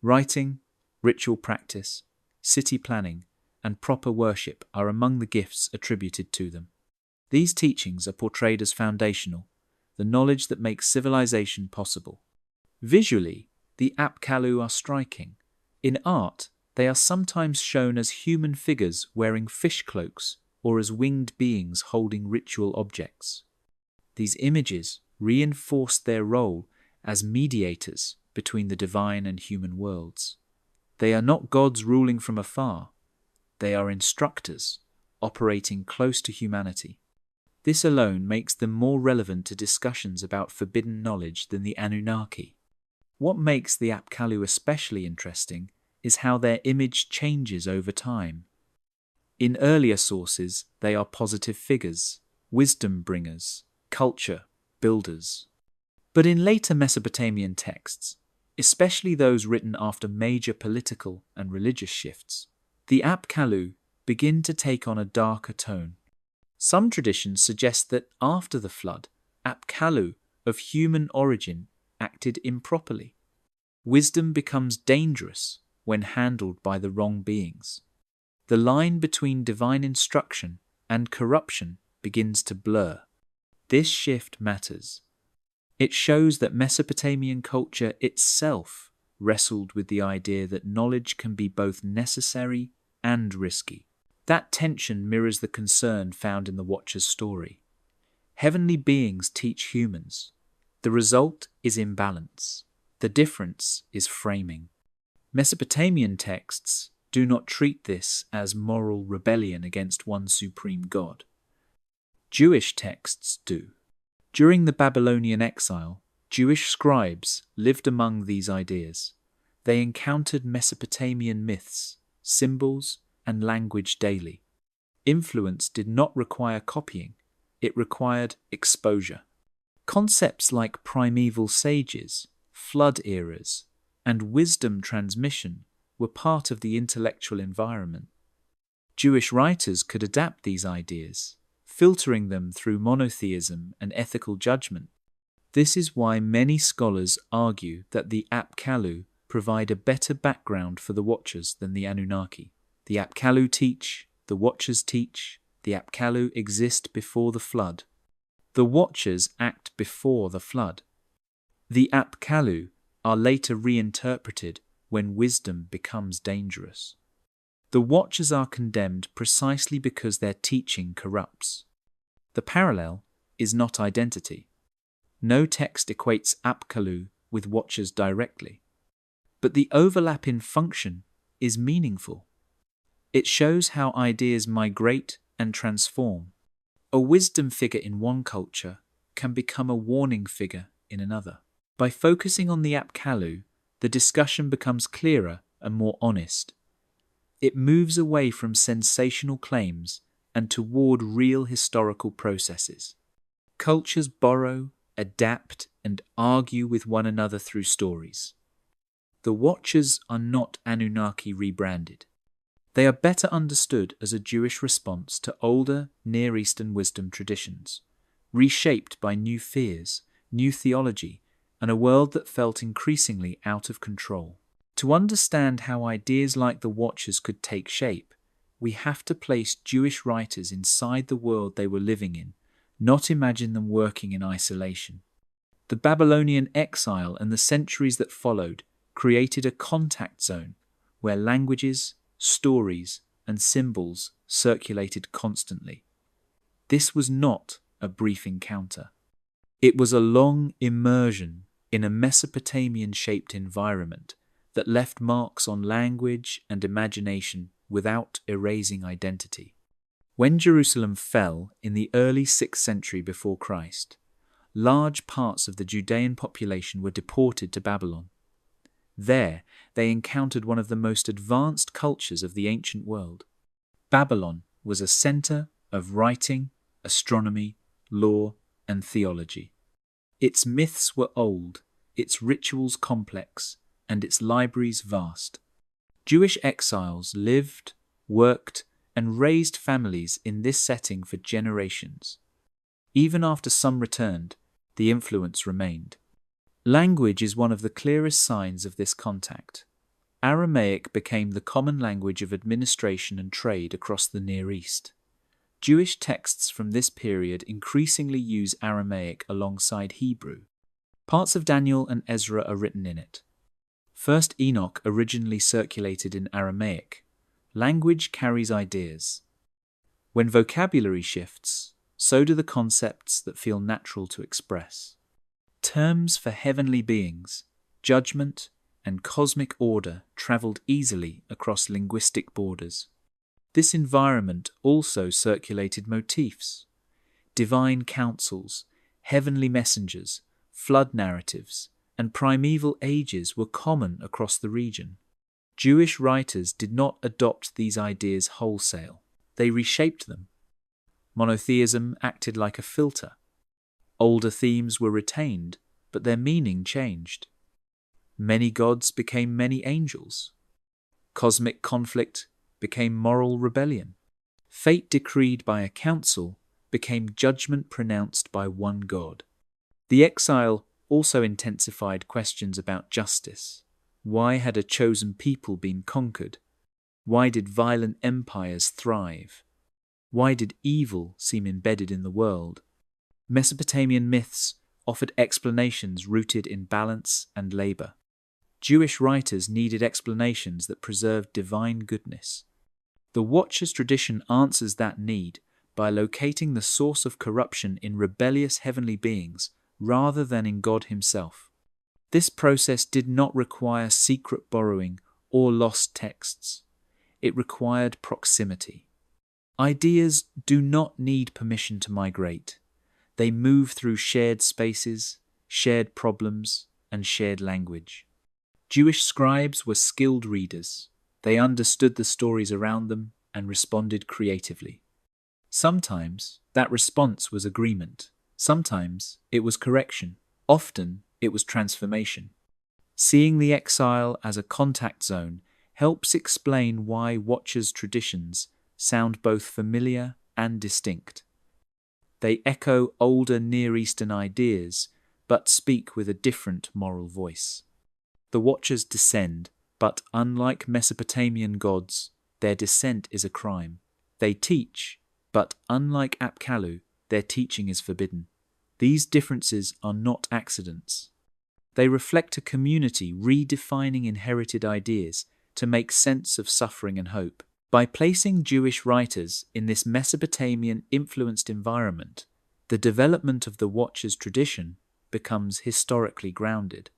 writing, ritual practice, city planning, and proper worship are among the gifts attributed to them. These teachings are portrayed as foundational, the knowledge that makes civilization possible. Visually, the Apkallu are striking. In art, they are sometimes shown as human figures wearing fish cloaks or as winged beings holding ritual objects. These images reinforce their role as mediators between the divine and human worlds. They are not gods ruling from afar. They are instructors operating close to humanity. This alone makes them more relevant to discussions about forbidden knowledge than the Anunnaki. What makes the Apkallu especially interesting is how their image changes over time. In earlier sources, they are positive figures, wisdom bringers, culture builders. But in later Mesopotamian texts, especially those written after major political and religious shifts, the Apkallu begin to take on a darker tone. Some traditions suggest that after the flood, Apkallu of human origin acted improperly. Wisdom becomes dangerous when handled by the wrong beings. The line between divine instruction and corruption begins to blur. This shift matters. It shows that Mesopotamian culture itself wrestled with the idea that knowledge can be both necessary and risky. That tension mirrors the concern found in the Watcher's story. Heavenly beings teach humans. The result is imbalance. The difference is framing. Mesopotamian texts do not treat this as moral rebellion against one supreme god. Jewish texts do. During the Babylonian exile, Jewish scribes lived among these ideas. They encountered Mesopotamian myths, symbols, and language daily. Influence did not require copying, it required exposure. Concepts like primeval sages, flood eras, and wisdom transmission were part of the intellectual environment. Jewish writers could adapt these ideas, filtering them through monotheism and ethical judgment. This is why many scholars argue that the Apkallu provide a better background for the Watchers than the Anunnaki. The Apkallu teach, the Watchers teach, the Apkallu exist before the flood. The Watchers act before the flood. The Apkallu are later reinterpreted when wisdom becomes dangerous. The Watchers are condemned precisely because their teaching corrupts. The parallel is not identity. No text equates Apkallu with Watchers directly. But the overlap in function is meaningful. It shows how ideas migrate and transform. A wisdom figure in one culture can become a warning figure in another. By focusing on the Apkallu, the discussion becomes clearer and more honest. It moves away from sensational claims and toward real historical processes. Cultures borrow, adapt, and argue with one another through stories. The Watchers are not Anunnaki rebranded. They are better understood as a Jewish response to older Near Eastern wisdom traditions, reshaped by new fears, new theology, and a world that felt increasingly out of control. To understand how ideas like the Watchers could take shape, we have to place Jewish writers inside the world they were living in, not imagine them working in isolation. The Babylonian exile and the centuries that followed created a contact zone where languages, stories, and symbols circulated constantly. This was not a brief encounter. It was a long immersion in a Mesopotamian-shaped environment that left marks on language and imagination without erasing identity. When Jerusalem fell in the early 6th century before Christ, large parts of the Judean population were deported to Babylon. There, they encountered one of the most advanced cultures of the ancient world. Babylon was a center of writing, astronomy, law, and theology. Its myths were old, its rituals complex, and its libraries vast. Jewish exiles lived, worked, and raised families in this setting for generations. Even after some returned, the influence remained. Language is one of the clearest signs of this contact. Aramaic became the common language of administration and trade across the Near East. Jewish texts from this period increasingly use Aramaic alongside Hebrew. Parts of Daniel and Ezra are written in it. First Enoch originally circulated in Aramaic. Language carries ideas. When vocabulary shifts, so do the concepts that feel natural to express. Terms for heavenly beings, judgment, and cosmic order traveled easily across linguistic borders. This environment also circulated motifs. Divine councils, heavenly messengers, flood narratives, and primeval ages were common across the region. Jewish writers did not adopt these ideas wholesale. They reshaped them. Monotheism acted like a filter. Older themes were retained, but their meaning changed. Many gods became many angels. Cosmic conflict became moral rebellion. Fate decreed by a council became judgment pronounced by one god. The exile also intensified questions about justice. Why had a chosen people been conquered? Why did violent empires thrive? Why did evil seem embedded in the world? Mesopotamian myths offered explanations rooted in balance and labor. Jewish writers needed explanations that preserved divine goodness. The Watchers tradition answers that need by locating the source of corruption in rebellious heavenly beings rather than in God himself. This process did not require secret borrowing or lost texts. It required proximity. Ideas do not need permission to migrate. They move through shared spaces, shared problems, and shared language. Jewish scribes were skilled readers. They understood the stories around them and responded creatively. Sometimes that response was agreement. Sometimes it was correction. Often it was transformation. Seeing the exile as a contact zone helps explain why Watchers' traditions sound both familiar and distinct. They echo older Near Eastern ideas, but speak with a different moral voice. The Watchers descend, but unlike Mesopotamian gods, their descent is a crime. They teach, but unlike Apkallu, their teaching is forbidden. These differences are not accidents. They reflect a community redefining inherited ideas to make sense of suffering and hope. By placing Jewish writers in this Mesopotamian-influenced environment, the development of the Watchers' tradition becomes historically grounded.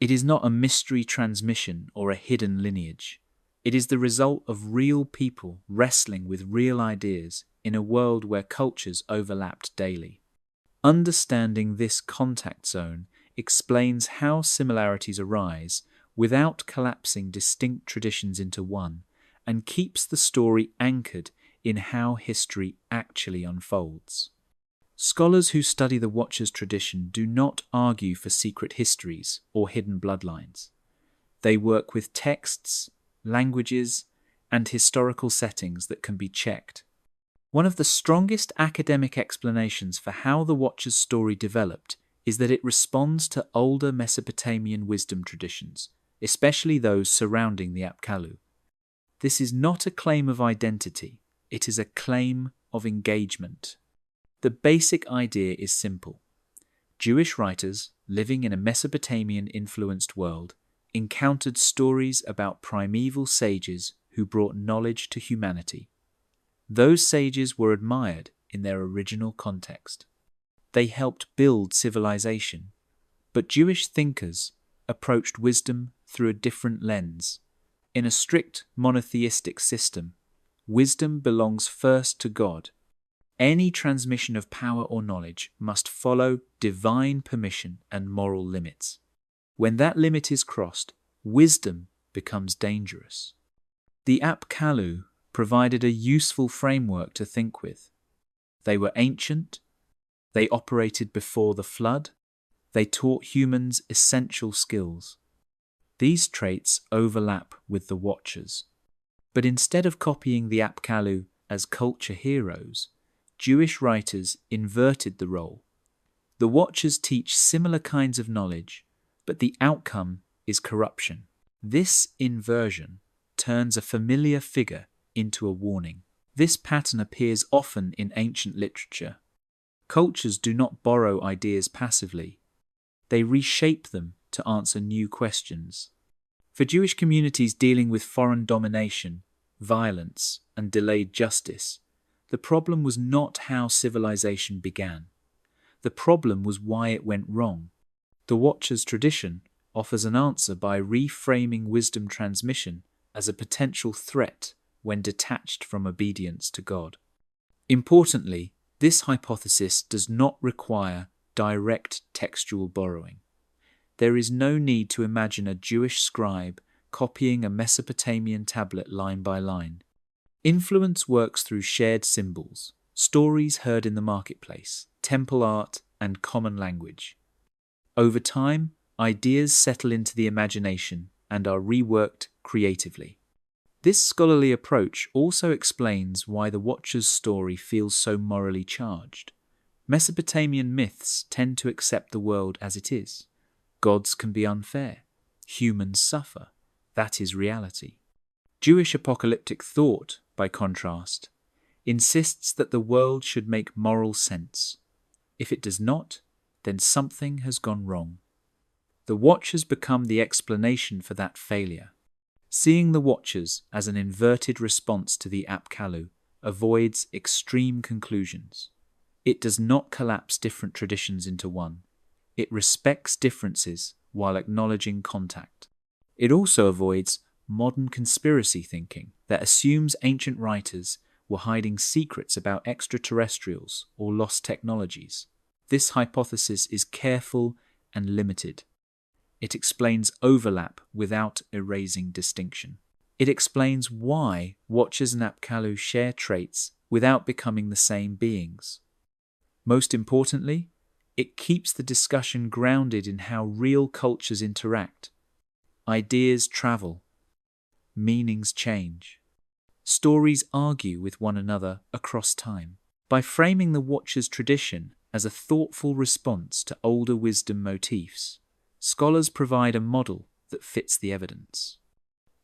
It is not a mystery transmission or a hidden lineage. It is the result of real people wrestling with real ideas in a world where cultures overlapped daily. Understanding this contact zone explains how similarities arise without collapsing distinct traditions into one, and keeps the story anchored in how history actually unfolds. Scholars who study the Watchers tradition do not argue for secret histories or hidden bloodlines. They work with texts, languages, and historical settings that can be checked. One of the strongest academic explanations for how the Watchers story developed is that it responds to older Mesopotamian wisdom traditions, especially those surrounding the Apkallu. This is not a claim of identity, it is a claim of engagement. The basic idea is simple. Jewish writers living in a Mesopotamian-influenced world encountered stories about primeval sages who brought knowledge to humanity. Those sages were admired in their original context. They helped build civilization, but Jewish thinkers approached wisdom through a different lens. In a strict monotheistic system, wisdom belongs first to God. Any transmission of power or knowledge must follow divine permission and moral limits. When that limit is crossed, wisdom becomes dangerous. The Apkallu provided a useful framework to think with. They were ancient, they operated before the flood, they taught humans essential skills. These traits overlap with the Watchers. But instead of copying the Apkallu as culture heroes, Jewish writers inverted the role. The Watchers teach similar kinds of knowledge, but the outcome is corruption. This inversion turns a familiar figure into a warning. This pattern appears often in ancient literature. Cultures do not borrow ideas passively. They reshape them to answer new questions. For Jewish communities dealing with foreign domination, violence, and delayed justice, the problem was not how civilization began. The problem was why it went wrong. The Watchers tradition offers an answer by reframing wisdom transmission as a potential threat when detached from obedience to God. Importantly, this hypothesis does not require direct textual borrowing. There is no need to imagine a Jewish scribe copying a Mesopotamian tablet line by line. Influence works through shared symbols, stories heard in the marketplace, temple art, and common language. Over time, ideas settle into the imagination and are reworked creatively. This scholarly approach also explains why the Watcher's story feels so morally charged. Mesopotamian myths tend to accept the world as it is. Gods can be unfair. Humans suffer. That is reality. Jewish apocalyptic thought, by contrast, insists that the world should make moral sense. If it does not, then something has gone wrong. The Watchers become the explanation for that failure. Seeing the Watchers as an inverted response to the Apkallu avoids extreme conclusions. It does not collapse different traditions into one. It respects differences while acknowledging contact. It also avoids modern conspiracy thinking that assumes ancient writers were hiding secrets about extraterrestrials or lost technologies. This hypothesis is careful and limited. It explains overlap without erasing distinction. It explains why Watchers and Apkallu share traits without becoming the same beings. Most importantly, it keeps the discussion grounded in how real cultures interact. Ideas travel. Meanings change. Stories argue with one another across time. By framing the Watchers tradition as a thoughtful response to older wisdom motifs, scholars provide a model that fits the evidence.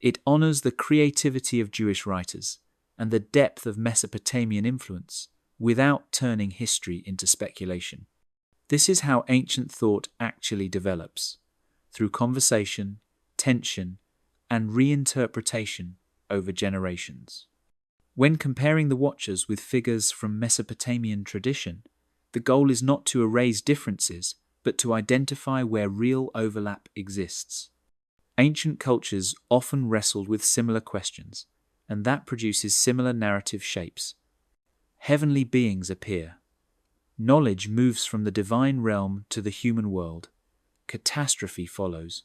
It honors the creativity of Jewish writers and the depth of Mesopotamian influence without turning history into speculation. This is how ancient thought actually develops, through conversation, tension, and reinterpretation over generations. When comparing the Watchers with figures from Mesopotamian tradition, the goal is not to erase differences, but to identify where real overlap exists. Ancient cultures often wrestled with similar questions, and that produces similar narrative shapes. Heavenly beings appear. Knowledge moves from the divine realm to the human world. Catastrophe follows.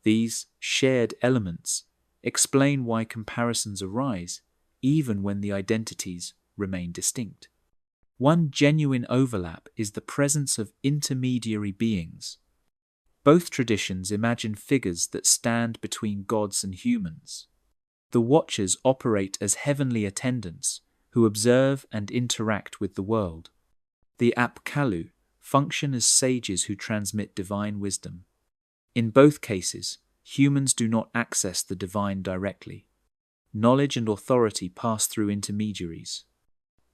These shared elements explain why comparisons arise, even when the identities remain distinct. One genuine overlap is the presence of intermediary beings. Both traditions imagine figures that stand between gods and humans. The Watchers operate as heavenly attendants who observe and interact with the world. The Apkallu function as sages who transmit divine wisdom. In both cases, humans do not access the divine directly. Knowledge and authority pass through intermediaries.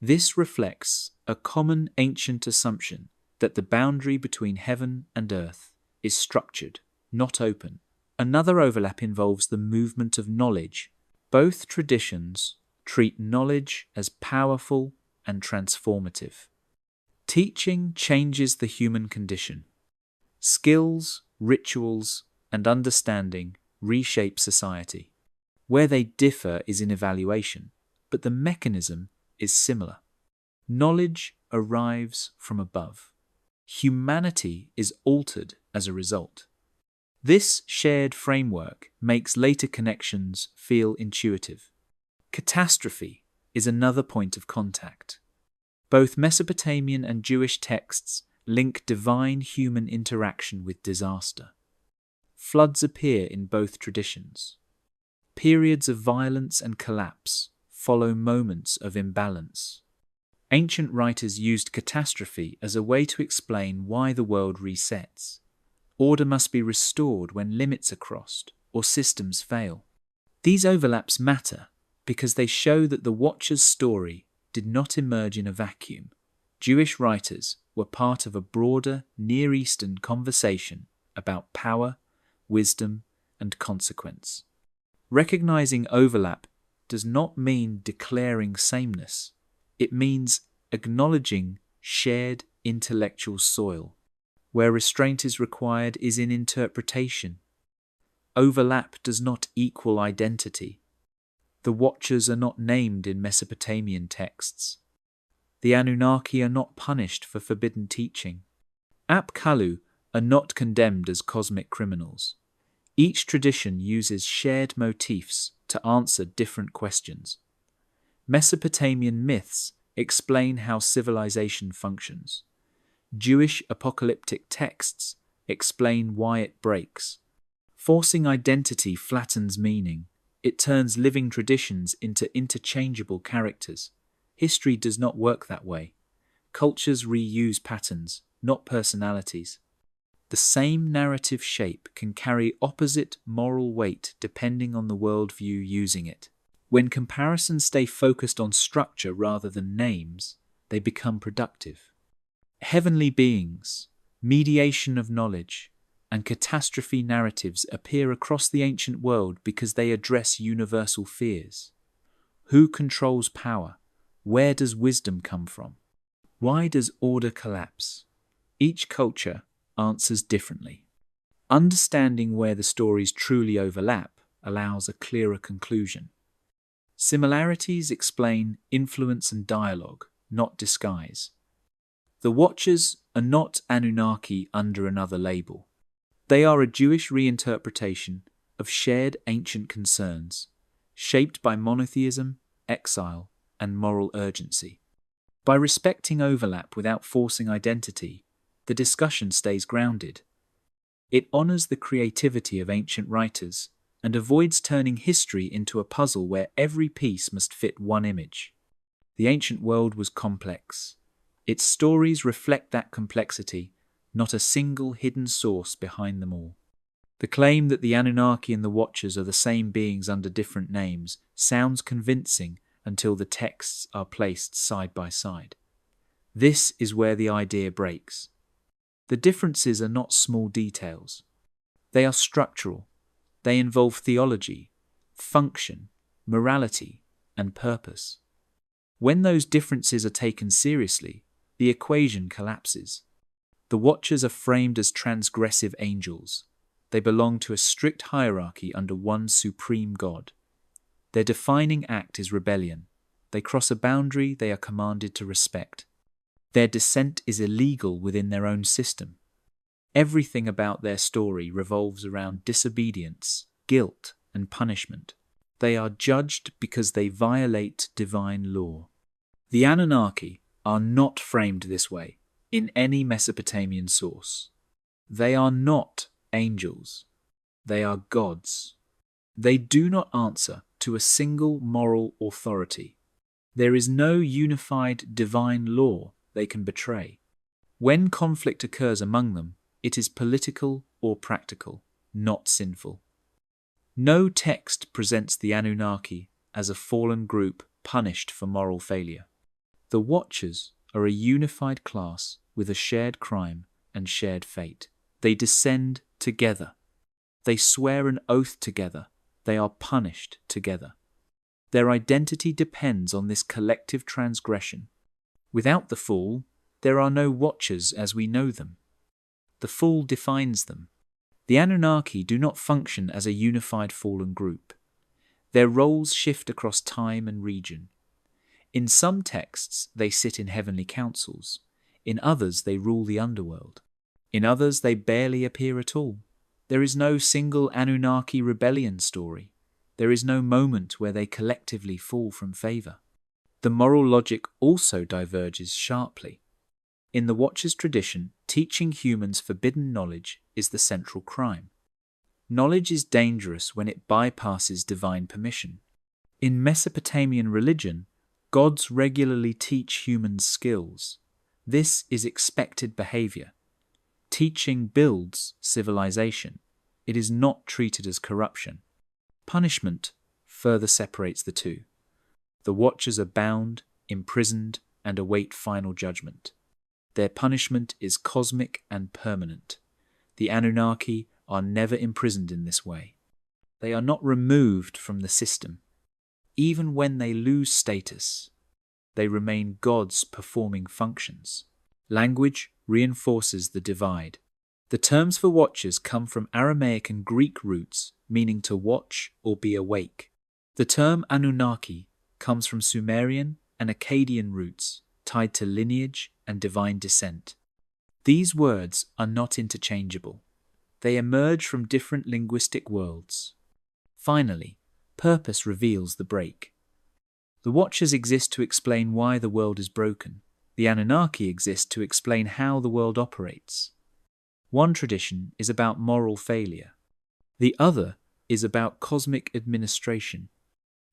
This reflects a common ancient assumption that the boundary between heaven and earth is structured, not open. Another overlap involves the movement of knowledge. Both traditions treat knowledge as powerful and transformative. Teaching changes the human condition. Skills, rituals, and understanding reshape society. Where they differ is in evaluation, but the mechanism is similar. Knowledge arrives from above. Humanity is altered as a result. This shared framework makes later connections feel intuitive. Catastrophe is another point of contact. Both Mesopotamian and Jewish texts link divine human interaction with disaster. Floods appear in both traditions. Periods of violence and collapse follow moments of imbalance. Ancient writers used catastrophe as a way to explain why the world resets. Order must be restored when limits are crossed or systems fail. These overlaps matter because they show that the Watcher's story did not emerge in a vacuum. Jewish writers were part of a broader Near Eastern conversation about power, wisdom, and consequence. Recognizing overlap does not mean declaring sameness. It means acknowledging shared intellectual soil. Where restraint is required is in interpretation. Overlap does not equal identity. The Watchers are not named in Mesopotamian texts. The Anunnaki are not punished for forbidden teaching. Apkallu are not condemned as cosmic criminals. Each tradition uses shared motifs to answer different questions. Mesopotamian myths explain how civilization functions. Jewish apocalyptic texts explain why it breaks. Forcing identity flattens meaning. It turns living traditions into interchangeable characters. History does not work that way. Cultures reuse patterns, not personalities. The same narrative shape can carry opposite moral weight depending on the worldview using it. When comparisons stay focused on structure rather than names, they become productive. Heavenly beings, mediation of knowledge, and catastrophe narratives appear across the ancient world because they address universal fears. Who controls power? Where does wisdom come from? Why does order collapse? Each culture answers differently. Understanding where the stories truly overlap allows a clearer conclusion. Similarities explain influence and dialogue, not disguise. The Watchers are not Anunnaki under another label. They are a Jewish reinterpretation of shared ancient concerns, shaped by monotheism, exile, and moral urgency. By respecting overlap without forcing identity, the discussion stays grounded. It honors the creativity of ancient writers and avoids turning history into a puzzle where every piece must fit one image. The ancient world was complex. Its stories reflect that complexity, not a single hidden source behind them all. The claim that the Anunnaki and the Watchers are the same beings under different names sounds convincing until the texts are placed side by side. This is where the idea breaks. The differences are not small details. They are structural. They involve theology, function, morality, and purpose. When those differences are taken seriously, the equation collapses. The Watchers are framed as transgressive angels. They belong to a strict hierarchy under one supreme God. Their defining act is rebellion. They cross a boundary they are commanded to respect. Their dissent is illegal within their own system. Everything about their story revolves around disobedience, guilt, and punishment. They are judged because they violate divine law. The Anunnaki are not framed this way in any Mesopotamian source. They are not angels. They are gods. They do not answer to a single moral authority. There is no unified divine law they can betray. When conflict occurs among them, it is political or practical, not sinful. No text presents the Anunnaki as a fallen group punished for moral failure. The Watchers are a unified class with a shared crime and shared fate. They descend together. They swear an oath together. They are punished together. Their identity depends on this collective transgression. Without the fall, there are no Watchers as we know them. The fall defines them. The Anunnaki do not function as a unified fallen group. Their roles shift across time and region. In some texts, they sit in heavenly councils. In others, they rule the underworld. In others, they barely appear at all. There is no single Anunnaki rebellion story. There is no moment where they collectively fall from favor. The moral logic also diverges sharply. In the Watchers' tradition, teaching humans forbidden knowledge is the central crime. Knowledge is dangerous when it bypasses divine permission. In Mesopotamian religion, gods regularly teach humans skills. This is expected behavior. Teaching builds civilization. It is not treated as corruption. Punishment further separates the two. The Watchers are bound, imprisoned, and await final judgment. Their punishment is cosmic and permanent. The Anunnaki are never imprisoned in this way. They are not removed from the system. Even when they lose status, they remain gods performing functions. Language reinforces the divide. The terms for Watchers come from Aramaic and Greek roots, meaning to watch or be awake. The term Anunnaki comes from Sumerian and Akkadian roots, tied to lineage and divine descent. These words are not interchangeable. They emerge from different linguistic worlds. Finally, purpose reveals the break. The Watchers exist to explain why the world is broken. The Anunnaki exist to explain how the world operates. One tradition is about moral failure. The other is about cosmic administration.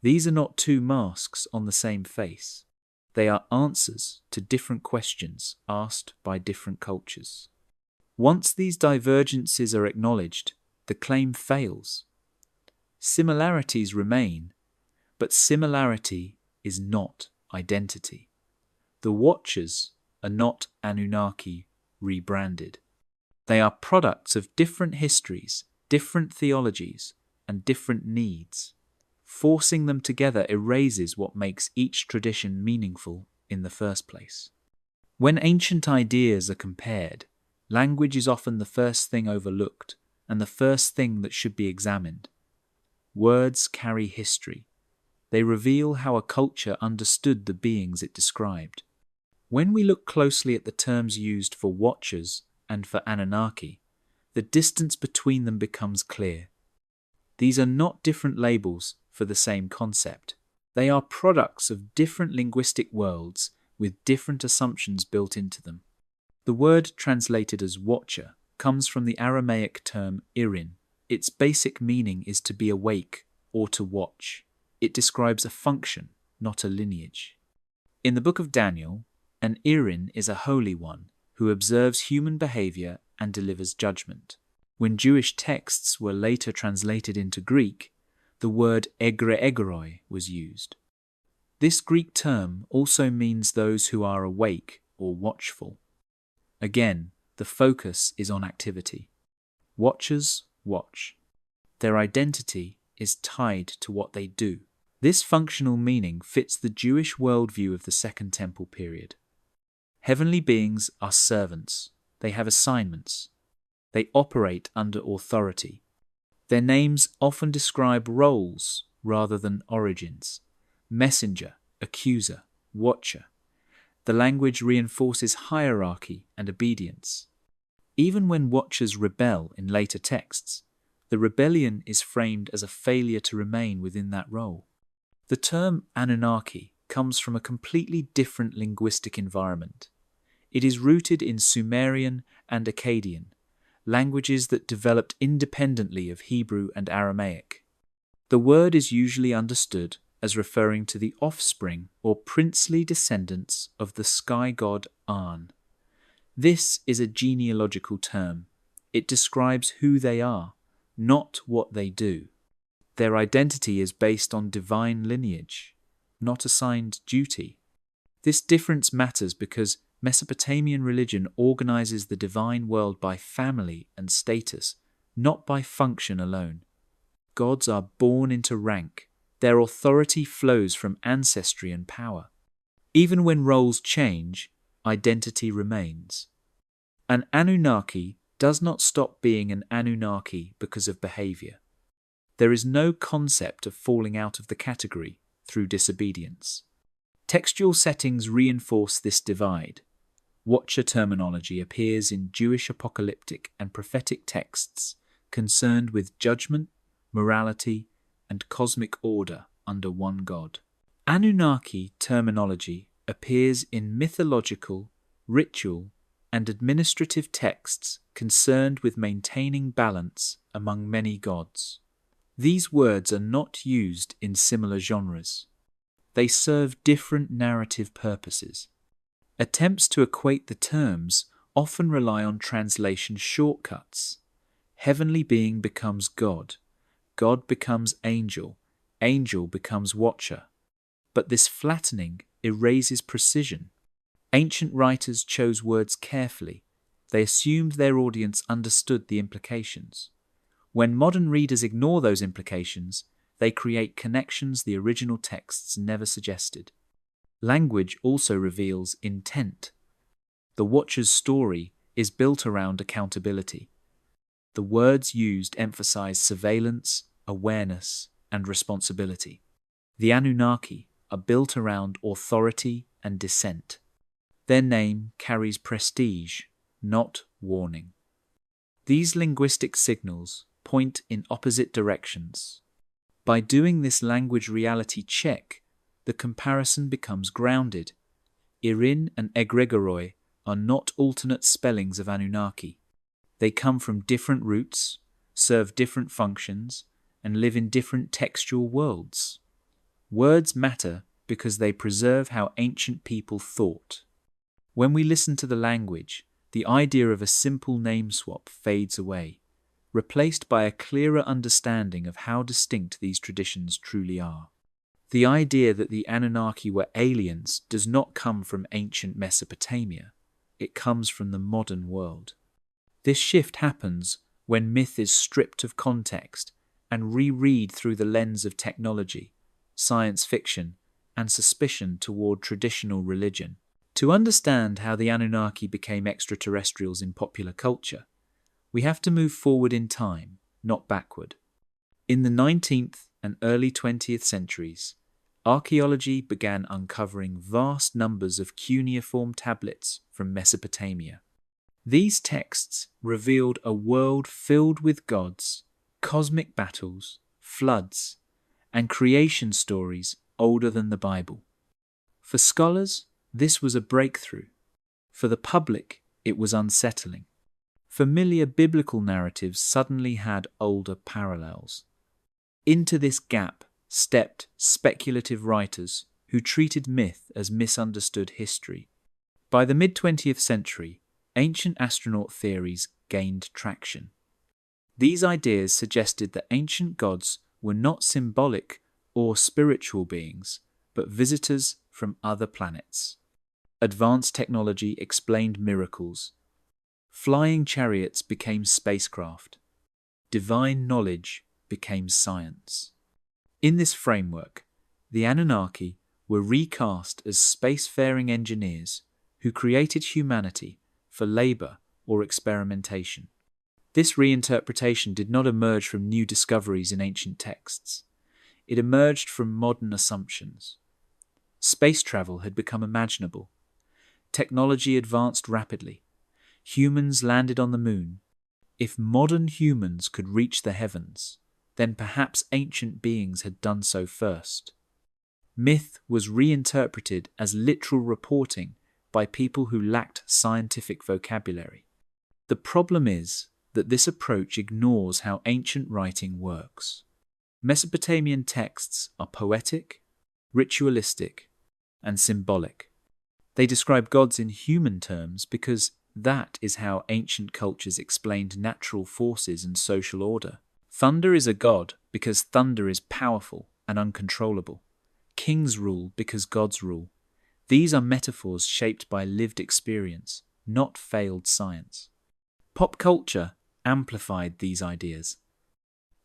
These are not two masks on the same face. They are answers to different questions asked by different cultures. Once these divergences are acknowledged, the claim fails. Similarities remain, but similarity is not identity. The Watchers are not Anunnaki rebranded. They are products of different histories, different theologies, and different needs. Forcing them together erases what makes each tradition meaningful in the first place. When ancient ideas are compared, language is often the first thing overlooked and the first thing that should be examined. Words carry history. They reveal how a culture understood the beings it described. When we look closely at the terms used for Watchers and for Anunnaki, the distance between them becomes clear. These are not different labels for the same concept. They are products of different linguistic worlds with different assumptions built into them. The word translated as watcher comes from the Aramaic term irin. Its basic meaning is to be awake or to watch. It describes a function, not a lineage. In the book of Daniel, an irin is a holy one who observes human behavior and delivers judgment. When Jewish texts were later translated into Greek, the word egregoroi was used. This Greek term also means those who are awake or watchful. Again, the focus is on activity. Watchers watch. Their identity is tied to what they do. This functional meaning fits the Jewish worldview of the Second Temple period. Heavenly beings are servants. They have assignments. They operate under authority. Their names often describe roles rather than origins. Messenger, accuser, watcher. The language reinforces hierarchy and obedience. Even when watchers rebel in later texts, the rebellion is framed as a failure to remain within that role. The term Anunnaki comes from a completely different linguistic environment. It is rooted in Sumerian and Akkadian, languages that developed independently of Hebrew and Aramaic. The word is usually understood as referring to the offspring or princely descendants of the sky god An. This is a genealogical term. It describes who they are, not what they do. Their identity is based on divine lineage, not assigned duty. This difference matters because Mesopotamian religion organizes the divine world by family and status, not by function alone. Gods are born into rank. Their authority flows from ancestry and power. Even when roles change, identity remains. An Anunnaki does not stop being an Anunnaki because of behavior. There is no concept of falling out of the category through disobedience. Textual settings reinforce this divide. Watcher terminology appears in Jewish apocalyptic and prophetic texts concerned with judgment, morality, and cosmic order under one God. Anunnaki terminology appears in mythological, ritual, and administrative texts concerned with maintaining balance among many gods. These words are not used in similar genres. They serve different narrative purposes. Attempts to equate the terms often rely on translation shortcuts. Heavenly being becomes God. God becomes angel. Angel becomes watcher. But this flattening erases precision. Ancient writers chose words carefully. They assumed their audience understood the implications. When modern readers ignore those implications, they create connections the original texts never suggested. Language also reveals intent. The Watcher's story is built around accountability. The words used emphasize surveillance, awareness, and responsibility. The Anunnaki are built around authority and dissent. Their name carries prestige, not warning. These linguistic signals point in opposite directions. By doing this language reality check, the comparison becomes grounded. Irin and egregoroi are not alternate spellings of Anunnaki. They come from different roots, serve different functions, and live in different textual worlds. Words matter because they preserve how ancient people thought. When we listen to the language, the idea of a simple name swap fades away, replaced by a clearer understanding of how distinct these traditions truly are. The idea that the Anunnaki were aliens does not come from ancient Mesopotamia. It comes from the modern world. This shift happens when myth is stripped of context and reread through the lens of technology, science fiction, and suspicion toward traditional religion. To understand how the Anunnaki became extraterrestrials in popular culture, we have to move forward in time, not backward. In the 19th and early 20th centuries, archaeology began uncovering vast numbers of cuneiform tablets from Mesopotamia. These texts revealed a world filled with gods, cosmic battles, floods, and creation stories older than the Bible. For scholars, this was a breakthrough. For the public, it was unsettling. Familiar biblical narratives suddenly had older parallels. Into this gap stepped speculative writers who treated myth as misunderstood history. By the mid-20th century, ancient astronaut theories gained traction. These ideas suggested that ancient gods were not symbolic or spiritual beings, but visitors from other planets. Advanced technology explained miracles. Flying chariots became spacecraft. Divine knowledge became science. In this framework, the Anunnaki were recast as spacefaring engineers who created humanity for labor or experimentation. This reinterpretation did not emerge from new discoveries in ancient texts. It emerged from modern assumptions. Space travel had become imaginable. Technology advanced rapidly. Humans landed on the moon. If modern humans could reach the heavens, then perhaps ancient beings had done so first. Myth was reinterpreted as literal reporting by people who lacked scientific vocabulary. The problem is that this approach ignores how ancient writing works. Mesopotamian texts are poetic, ritualistic, and symbolic. They describe gods in human terms because that is how ancient cultures explained natural forces and social order. Thunder is a god because thunder is powerful and uncontrollable. Kings rule because gods rule. These are metaphors shaped by lived experience, not failed science. Pop culture amplified these ideas.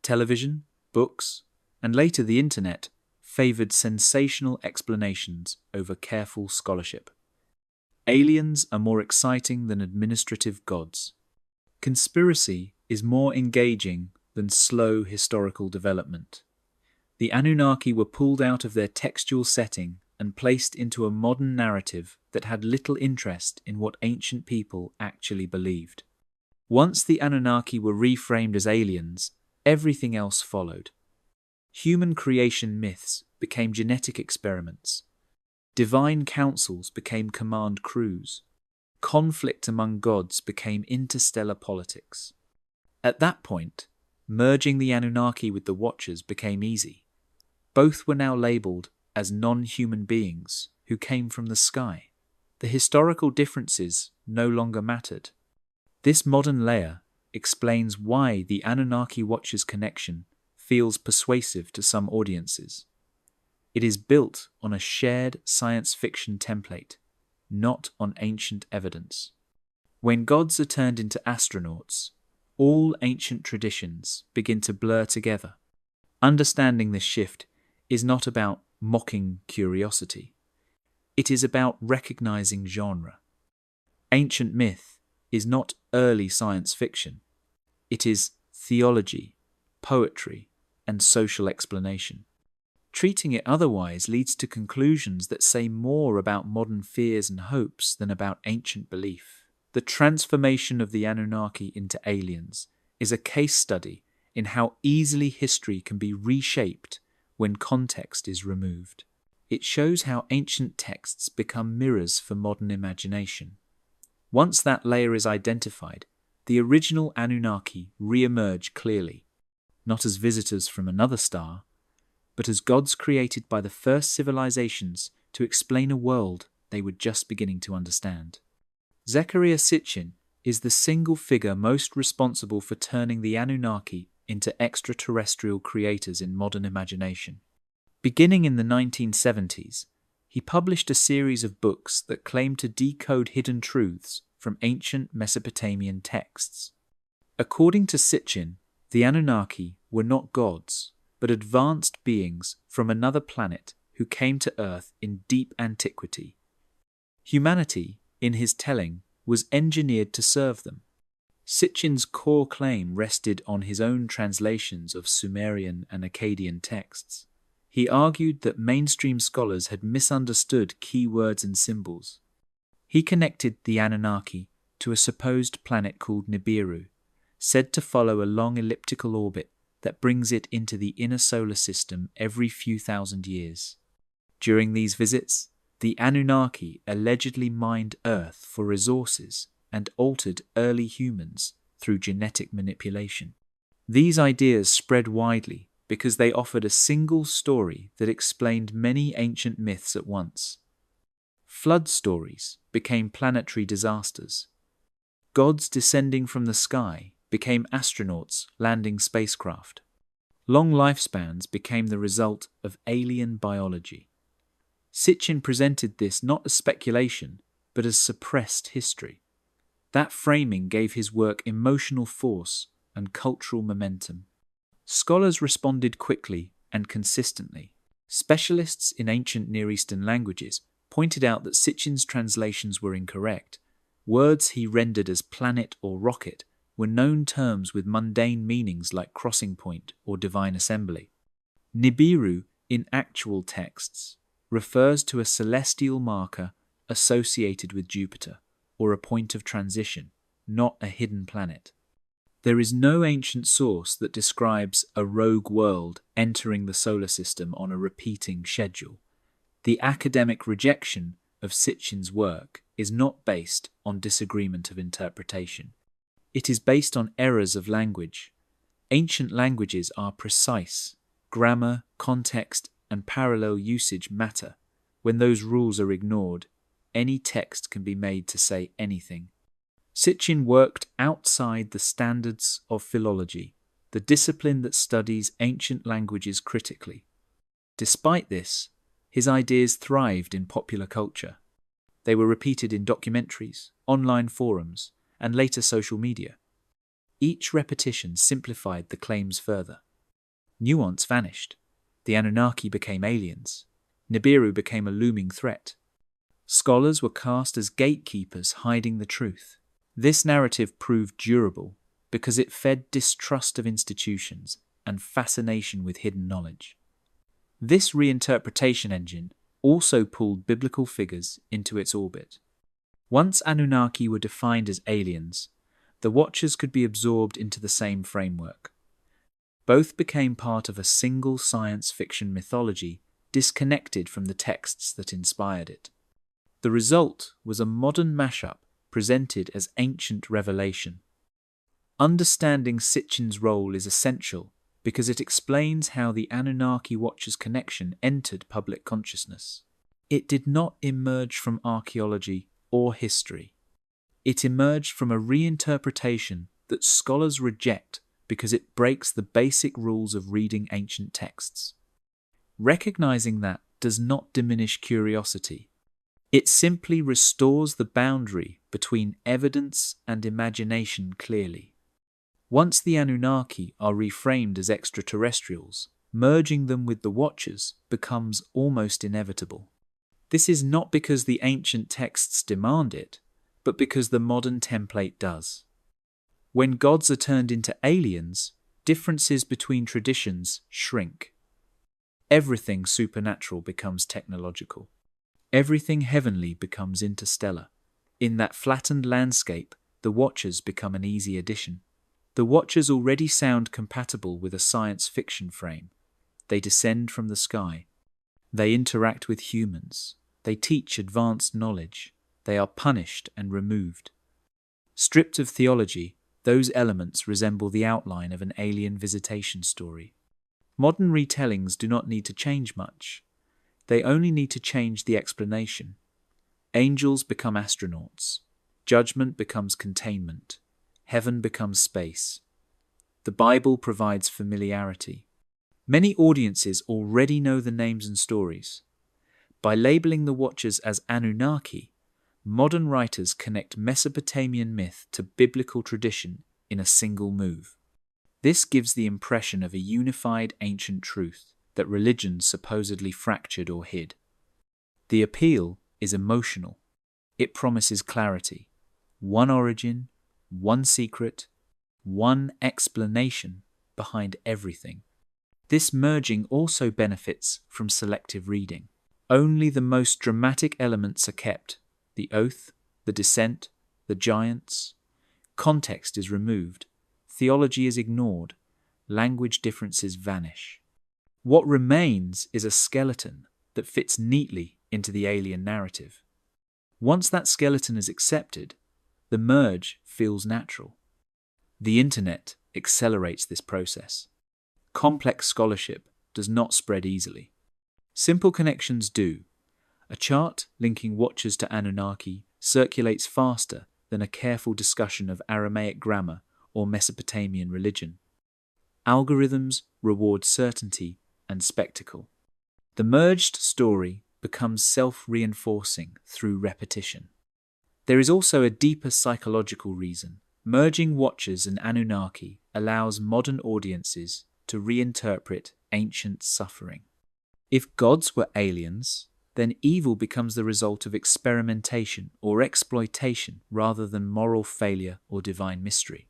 Television, books, and later the internet favored sensational explanations over careful scholarship. Aliens are more exciting than administrative gods. Conspiracy is more engaging than slow historical development. The Anunnaki were pulled out of their textual setting and placed into a modern narrative that had little interest in what ancient people actually believed. Once the Anunnaki were reframed as aliens, everything else followed. Human creation myths became genetic experiments. Divine councils became command crews. Conflict among gods became interstellar politics. At that point, merging the Anunnaki with the Watchers became easy. Both were now labelled as non-human beings who came from the sky. The historical differences no longer mattered. This modern layer explains why the Anunnaki Watchers connection feels persuasive to some audiences. It is built on a shared science fiction template, not on ancient evidence. When gods are turned into astronauts, all ancient traditions begin to blur together. Understanding this shift is not about mocking curiosity. It is about recognizing genre. Ancient myth is not early science fiction. It is theology, poetry, and social explanation. Treating it otherwise leads to conclusions that say more about modern fears and hopes than about ancient belief. The transformation of the Anunnaki into aliens is a case study in how easily history can be reshaped when context is removed. It shows how ancient texts become mirrors for modern imagination. Once that layer is identified, the original Anunnaki re-emerge clearly, not as visitors from another star, but as gods created by the first civilizations to explain a world they were just beginning to understand. Zecharia Sitchin is the single figure most responsible for turning the Anunnaki into extraterrestrial creators in modern imagination. Beginning in the 1970s, he published a series of books that claimed to decode hidden truths from ancient Mesopotamian texts. According to Sitchin, the Anunnaki were not gods, but advanced beings from another planet who came to Earth in deep antiquity. Humanity, in his telling, was engineered to serve them. Sitchin's core claim rested on his own translations of Sumerian and Akkadian texts. He argued that mainstream scholars had misunderstood key words and symbols. He connected the Anunnaki to a supposed planet called Nibiru, said to follow a long elliptical orbit that brings it into the inner solar system every few thousand years. During these visits, the Anunnaki allegedly mined Earth for resources and altered early humans through genetic manipulation. These ideas spread widely because they offered a single story that explained many ancient myths at once. Flood stories became planetary disasters. Gods descending from the sky became astronauts landing spacecraft. Long lifespans became the result of alien biology. Sitchin presented this not as speculation, but as suppressed history. That framing gave his work emotional force and cultural momentum. Scholars responded quickly and consistently. Specialists in ancient Near Eastern languages pointed out that Sitchin's translations were incorrect. Words he rendered as planet or rocket were known terms with mundane meanings like crossing point or divine assembly. Nibiru, in actual texts, refers to a celestial marker associated with Jupiter, or a point of transition, not a hidden planet. There is no ancient source that describes a rogue world entering the solar system on a repeating schedule. The academic rejection of Sitchin's work is not based on disagreement of interpretation. It is based on errors of language. Ancient languages are precise. Grammar, context, and parallel usage matter. When those rules are ignored, any text can be made to say anything. Sitchin worked outside the standards of philology, the discipline that studies ancient languages critically. Despite this, his ideas thrived in popular culture. They were repeated in documentaries, online forums, and later social media. Each repetition simplified the claims further. Nuance vanished. The Anunnaki became aliens. Nibiru became a looming threat. Scholars were cast as gatekeepers hiding the truth. This narrative proved durable because it fed distrust of institutions and fascination with hidden knowledge. This reinterpretation engine also pulled biblical figures into its orbit. Once Anunnaki were defined as aliens, the Watchers could be absorbed into the same framework. Both became part of a single science fiction mythology disconnected from the texts that inspired it. The result was a modern mashup presented as ancient revelation. Understanding Sitchin's role is essential because it explains how the Anunnaki Watchers connection entered public consciousness. It did not emerge from archaeology or history. It emerged from a reinterpretation that scholars reject because it breaks the basic rules of reading ancient texts. Recognizing that does not diminish curiosity. It simply restores the boundary between evidence and imagination clearly. Once the Anunnaki are reframed as extraterrestrials, merging them with the Watchers becomes almost inevitable. This is not because the ancient texts demand it, but because the modern template does. When gods are turned into aliens, differences between traditions shrink. Everything supernatural becomes technological. Everything heavenly becomes interstellar. In that flattened landscape, the Watchers become an easy addition. The Watchers already sound compatible with a science fiction frame. They descend from the sky. They interact with humans. They teach advanced knowledge. They are punished and removed. Stripped of theology, those elements resemble the outline of an alien visitation story. Modern retellings do not need to change much. They only need to change the explanation. Angels become astronauts. Judgment becomes containment. Heaven becomes space. The Bible provides familiarity. Many audiences already know the names and stories. By labeling the Watchers as Anunnaki, modern writers connect Mesopotamian myth to biblical tradition in a single move. This gives the impression of a unified ancient truth that religion supposedly fractured or hid. The appeal is emotional. It promises clarity. One origin, one secret, one explanation behind everything. This merging also benefits from selective reading. Only the most dramatic elements are kept: the oath, the descent, the giants. Context is removed. Theology is ignored. Language differences vanish. What remains is a skeleton that fits neatly into the alien narrative. Once that skeleton is accepted, the merge feels natural. The internet accelerates this process. Complex scholarship does not spread easily. Simple connections do. A chart linking Watchers to Anunnaki circulates faster than a careful discussion of Aramaic grammar or Mesopotamian religion. Algorithms reward certainty and spectacle. The merged story becomes self-reinforcing through repetition. There is also a deeper psychological reason. Merging Watchers and Anunnaki allows modern audiences to reinterpret ancient suffering. If gods were aliens, then evil becomes the result of experimentation or exploitation rather than moral failure or divine mystery.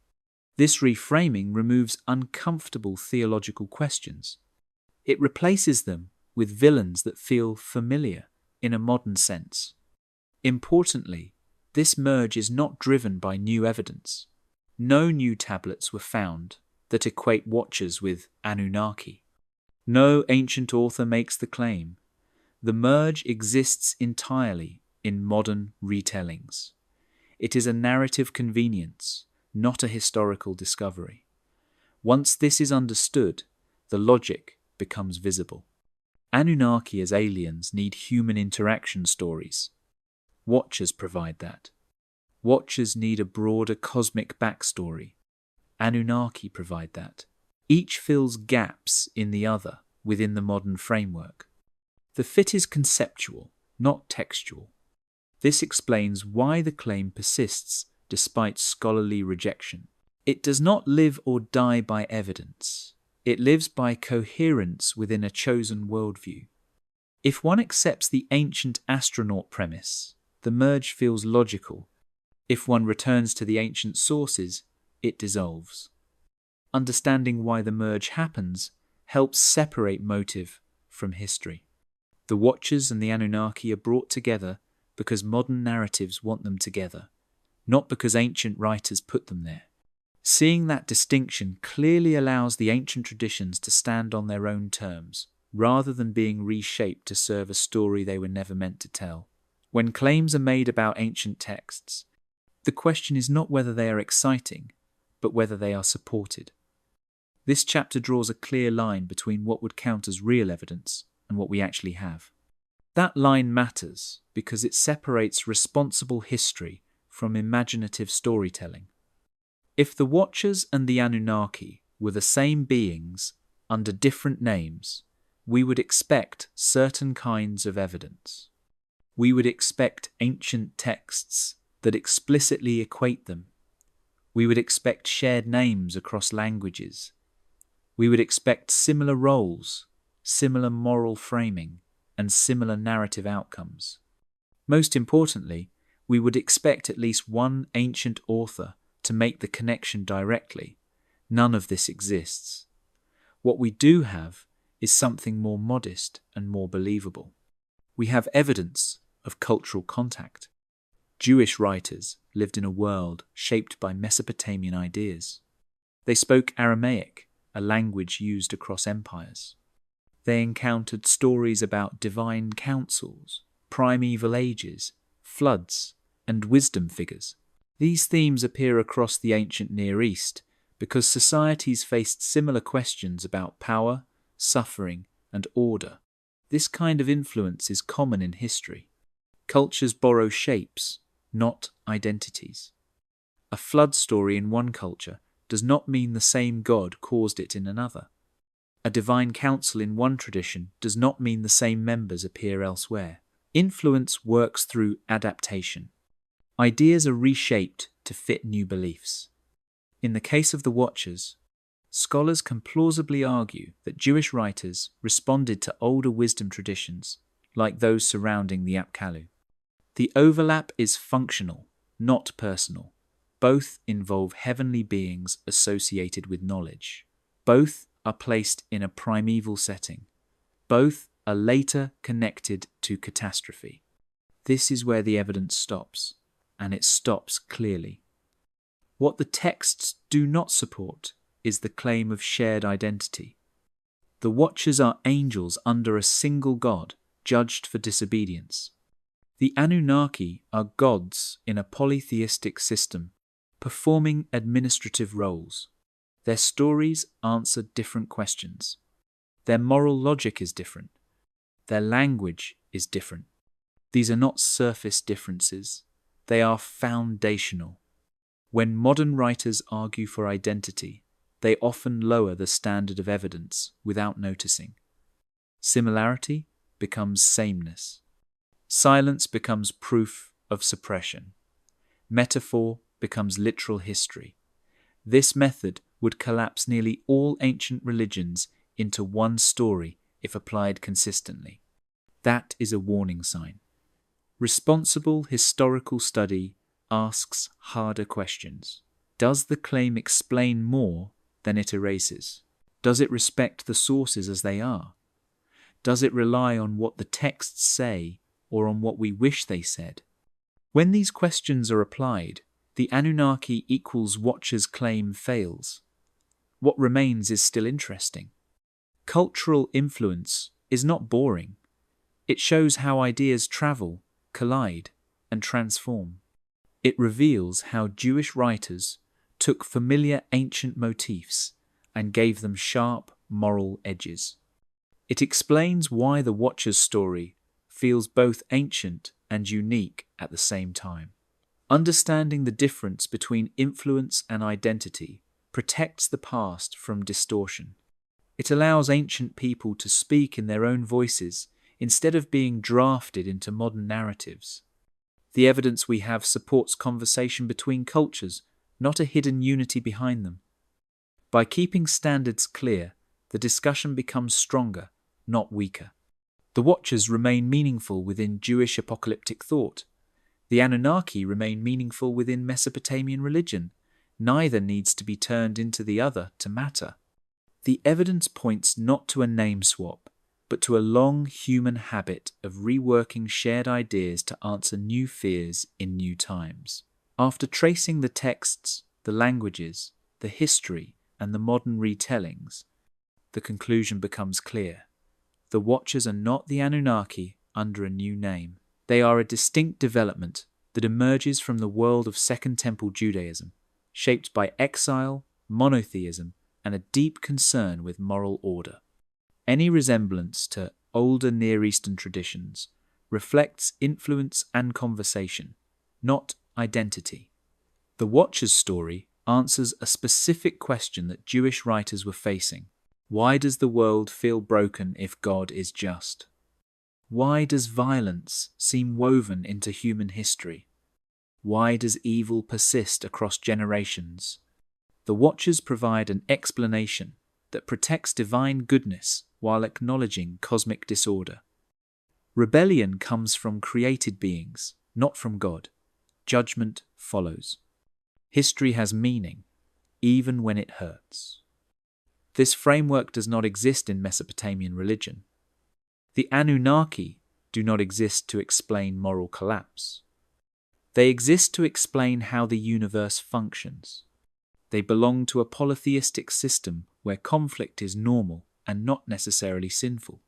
This reframing removes uncomfortable theological questions. It replaces them with villains that feel familiar in a modern sense. Importantly, this merge is not driven by new evidence. No new tablets were found that equate Watchers with Anunnaki. No ancient author makes the claim. The merge exists entirely in modern retellings. It is a narrative convenience, not a historical discovery. Once this is understood, the logic becomes visible. Anunnaki as aliens need human interaction stories. Watchers provide that. Watchers need a broader cosmic backstory. Anunnaki provide that. Each fills gaps in the other within the modern framework. The fit is conceptual, not textual. This explains why the claim persists despite scholarly rejection. It does not live or die by evidence. It lives by coherence within a chosen worldview. If one accepts the ancient astronaut premise, the merge feels logical. If one returns to the ancient sources, it dissolves. Understanding why the merge happens helps separate motive from history. The Watchers and the Anunnaki are brought together because modern narratives want them together, not because ancient writers put them there. Seeing that distinction clearly allows the ancient traditions to stand on their own terms, rather than being reshaped to serve a story they were never meant to tell. When claims are made about ancient texts, the question is not whether they are exciting, but whether they are supported. This chapter draws a clear line between what would count as real evidence and what we actually have. That line matters because it separates responsible history from imaginative storytelling. If the Watchers and the Anunnaki were the same beings under different names, we would expect certain kinds of evidence. We would expect ancient texts that explicitly equate them. We would expect shared names across languages. We would expect similar roles, similar moral framing, and similar narrative outcomes. Most importantly, we would expect at least one ancient author to make the connection directly. None of this exists. What we do have is something more modest and more believable. We have evidence of cultural contact. Jewish writers lived in a world shaped by Mesopotamian ideas. They spoke Aramaic, a language used across empires. They encountered stories about divine councils, primeval ages, floods, and wisdom figures. These themes appear across the ancient Near East because societies faced similar questions about power, suffering, and order. This kind of influence is common in history. Cultures borrow shapes, not identities. A flood story in one culture does not mean the same God caused it in another. A divine council in one tradition does not mean the same members appear elsewhere. Influence works through adaptation. Ideas are reshaped to fit new beliefs. In the case of the Watchers, scholars can plausibly argue that Jewish writers responded to older wisdom traditions, like those surrounding the Apkallu. The overlap is functional, not personal. Both involve heavenly beings associated with knowledge. Both are placed in a primeval setting. Both are later connected to catastrophe. This is where the evidence stops, and it stops clearly. What the texts do not support is the claim of shared identity. The Watchers are angels under a single God, judged for disobedience. The Anunnaki are gods in a polytheistic system, performing administrative roles. Their stories answer different questions. Their moral logic is different. Their language is different. These are not surface differences. They are foundational. When modern writers argue for identity, they often lower the standard of evidence without noticing. Similarity becomes sameness. Silence becomes proof of suppression. Metaphor becomes literal history. This method would collapse nearly all ancient religions into one story if applied consistently. That is a warning sign. Responsible historical study asks harder questions. Does the claim explain more than it erases? Does it respect the sources as they are? Does it rely on what the texts say or on what we wish they said? When these questions are applied, the Anunnaki equals Watcher's claim fails. What remains is still interesting. Cultural influence is not boring. It shows how ideas travel, collide, and transform. It reveals how Jewish writers took familiar ancient motifs and gave them sharp moral edges. It explains why the Watcher's story feels both ancient and unique at the same time. Understanding the difference between influence and identity protects the past from distortion. It allows ancient people to speak in their own voices instead of being drafted into modern narratives. The evidence we have supports conversation between cultures, not a hidden unity behind them. By keeping standards clear, the discussion becomes stronger, not weaker. The Watchers remain meaningful within Jewish apocalyptic thought. The Anunnaki remain meaningful within Mesopotamian religion. Neither needs to be turned into the other to matter. The evidence points not to a name swap, but to a long human habit of reworking shared ideas to answer new fears in new times. After tracing the texts, the languages, the history, and the modern retellings, the conclusion becomes clear. The Watchers are not the Anunnaki under a new name. They are a distinct development that emerges from the world of Second Temple Judaism, shaped by exile, monotheism, and a deep concern with moral order. Any resemblance to older Near Eastern traditions reflects influence and conversation, not identity. The Watcher's story answers a specific question that Jewish writers were facing. Why does the world feel broken if God is just? Why does violence seem woven into human history? Why does evil persist across generations? The Watchers provide an explanation that protects divine goodness while acknowledging cosmic disorder. Rebellion comes from created beings, not from God. Judgment follows. History has meaning, even when it hurts. This framework does not exist in Mesopotamian religion. The Anunnaki do not exist to explain moral collapse. They exist to explain how the universe functions. They belong to a polytheistic system where conflict is normal and not necessarily sinful.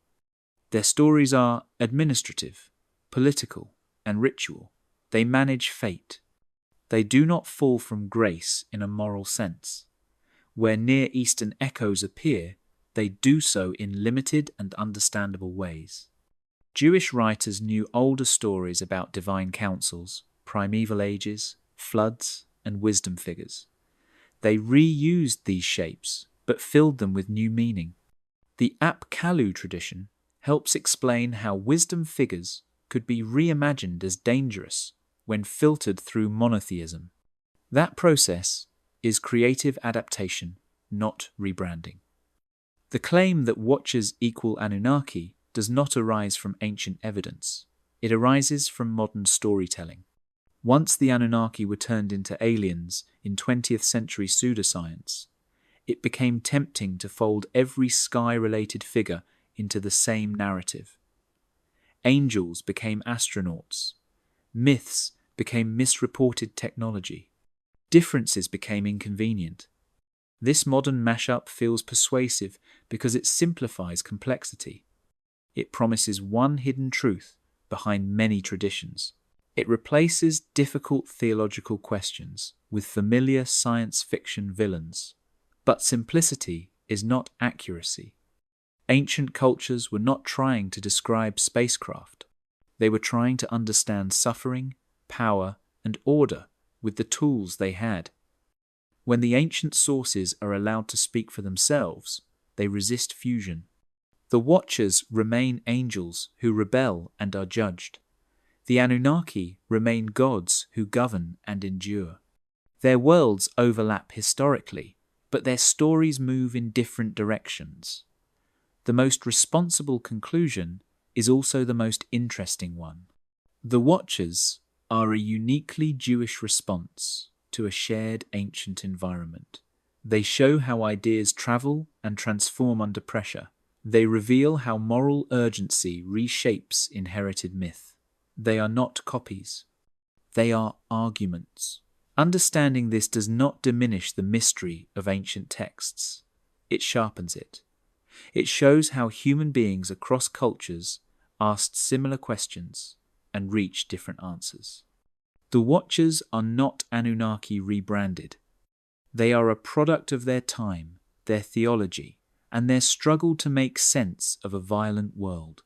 Their stories are administrative, political, and ritual. They manage fate. They do not fall from grace in a moral sense. Where Near Eastern echoes appear, they do so in limited and understandable ways. Jewish writers knew older stories about divine councils, primeval ages, floods, and wisdom figures. They reused these shapes, but filled them with new meaning. The Apkallu tradition helps explain how wisdom figures could be reimagined as dangerous when filtered through monotheism. That process is creative adaptation, not rebranding. The claim that Watchers equal Anunnaki does not arise from ancient evidence. It arises from modern storytelling. Once the Anunnaki were turned into aliens in 20th century pseudoscience, it became tempting to fold every sky-related figure into the same narrative. Angels became astronauts. Myths became misreported technology. Differences became inconvenient. This modern mashup feels persuasive because it simplifies complexity. It promises one hidden truth behind many traditions. It replaces difficult theological questions with familiar science fiction villains. But simplicity is not accuracy. Ancient cultures were not trying to describe spacecraft. They were trying to understand suffering, power, and order with the tools they had. When the ancient sources are allowed to speak for themselves, they resist fusion. The Watchers remain angels who rebel and are judged. The Anunnaki remain gods who govern and endure. Their worlds overlap historically, but their stories move in different directions. The most responsible conclusion is also the most interesting one. The Watchers are a uniquely Jewish response to a shared ancient environment. They show how ideas travel and transform under pressure. They reveal how moral urgency reshapes inherited myth. They are not copies. They are arguments. Understanding this does not diminish the mystery of ancient texts. It sharpens it. It shows how human beings across cultures asked similar questions, and reached different answers. The Watchers are not Anunnaki rebranded. They are a product of their time, their theology, and their struggle to make sense of a violent world.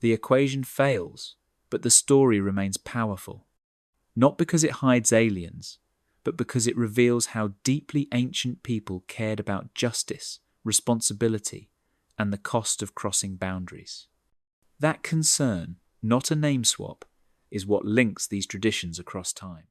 The equation fails, but the story remains powerful, not because it hides aliens, but because it reveals how deeply ancient people cared about justice, responsibility, and the cost of crossing boundaries. That concern, not a name swap, is what links these traditions across time.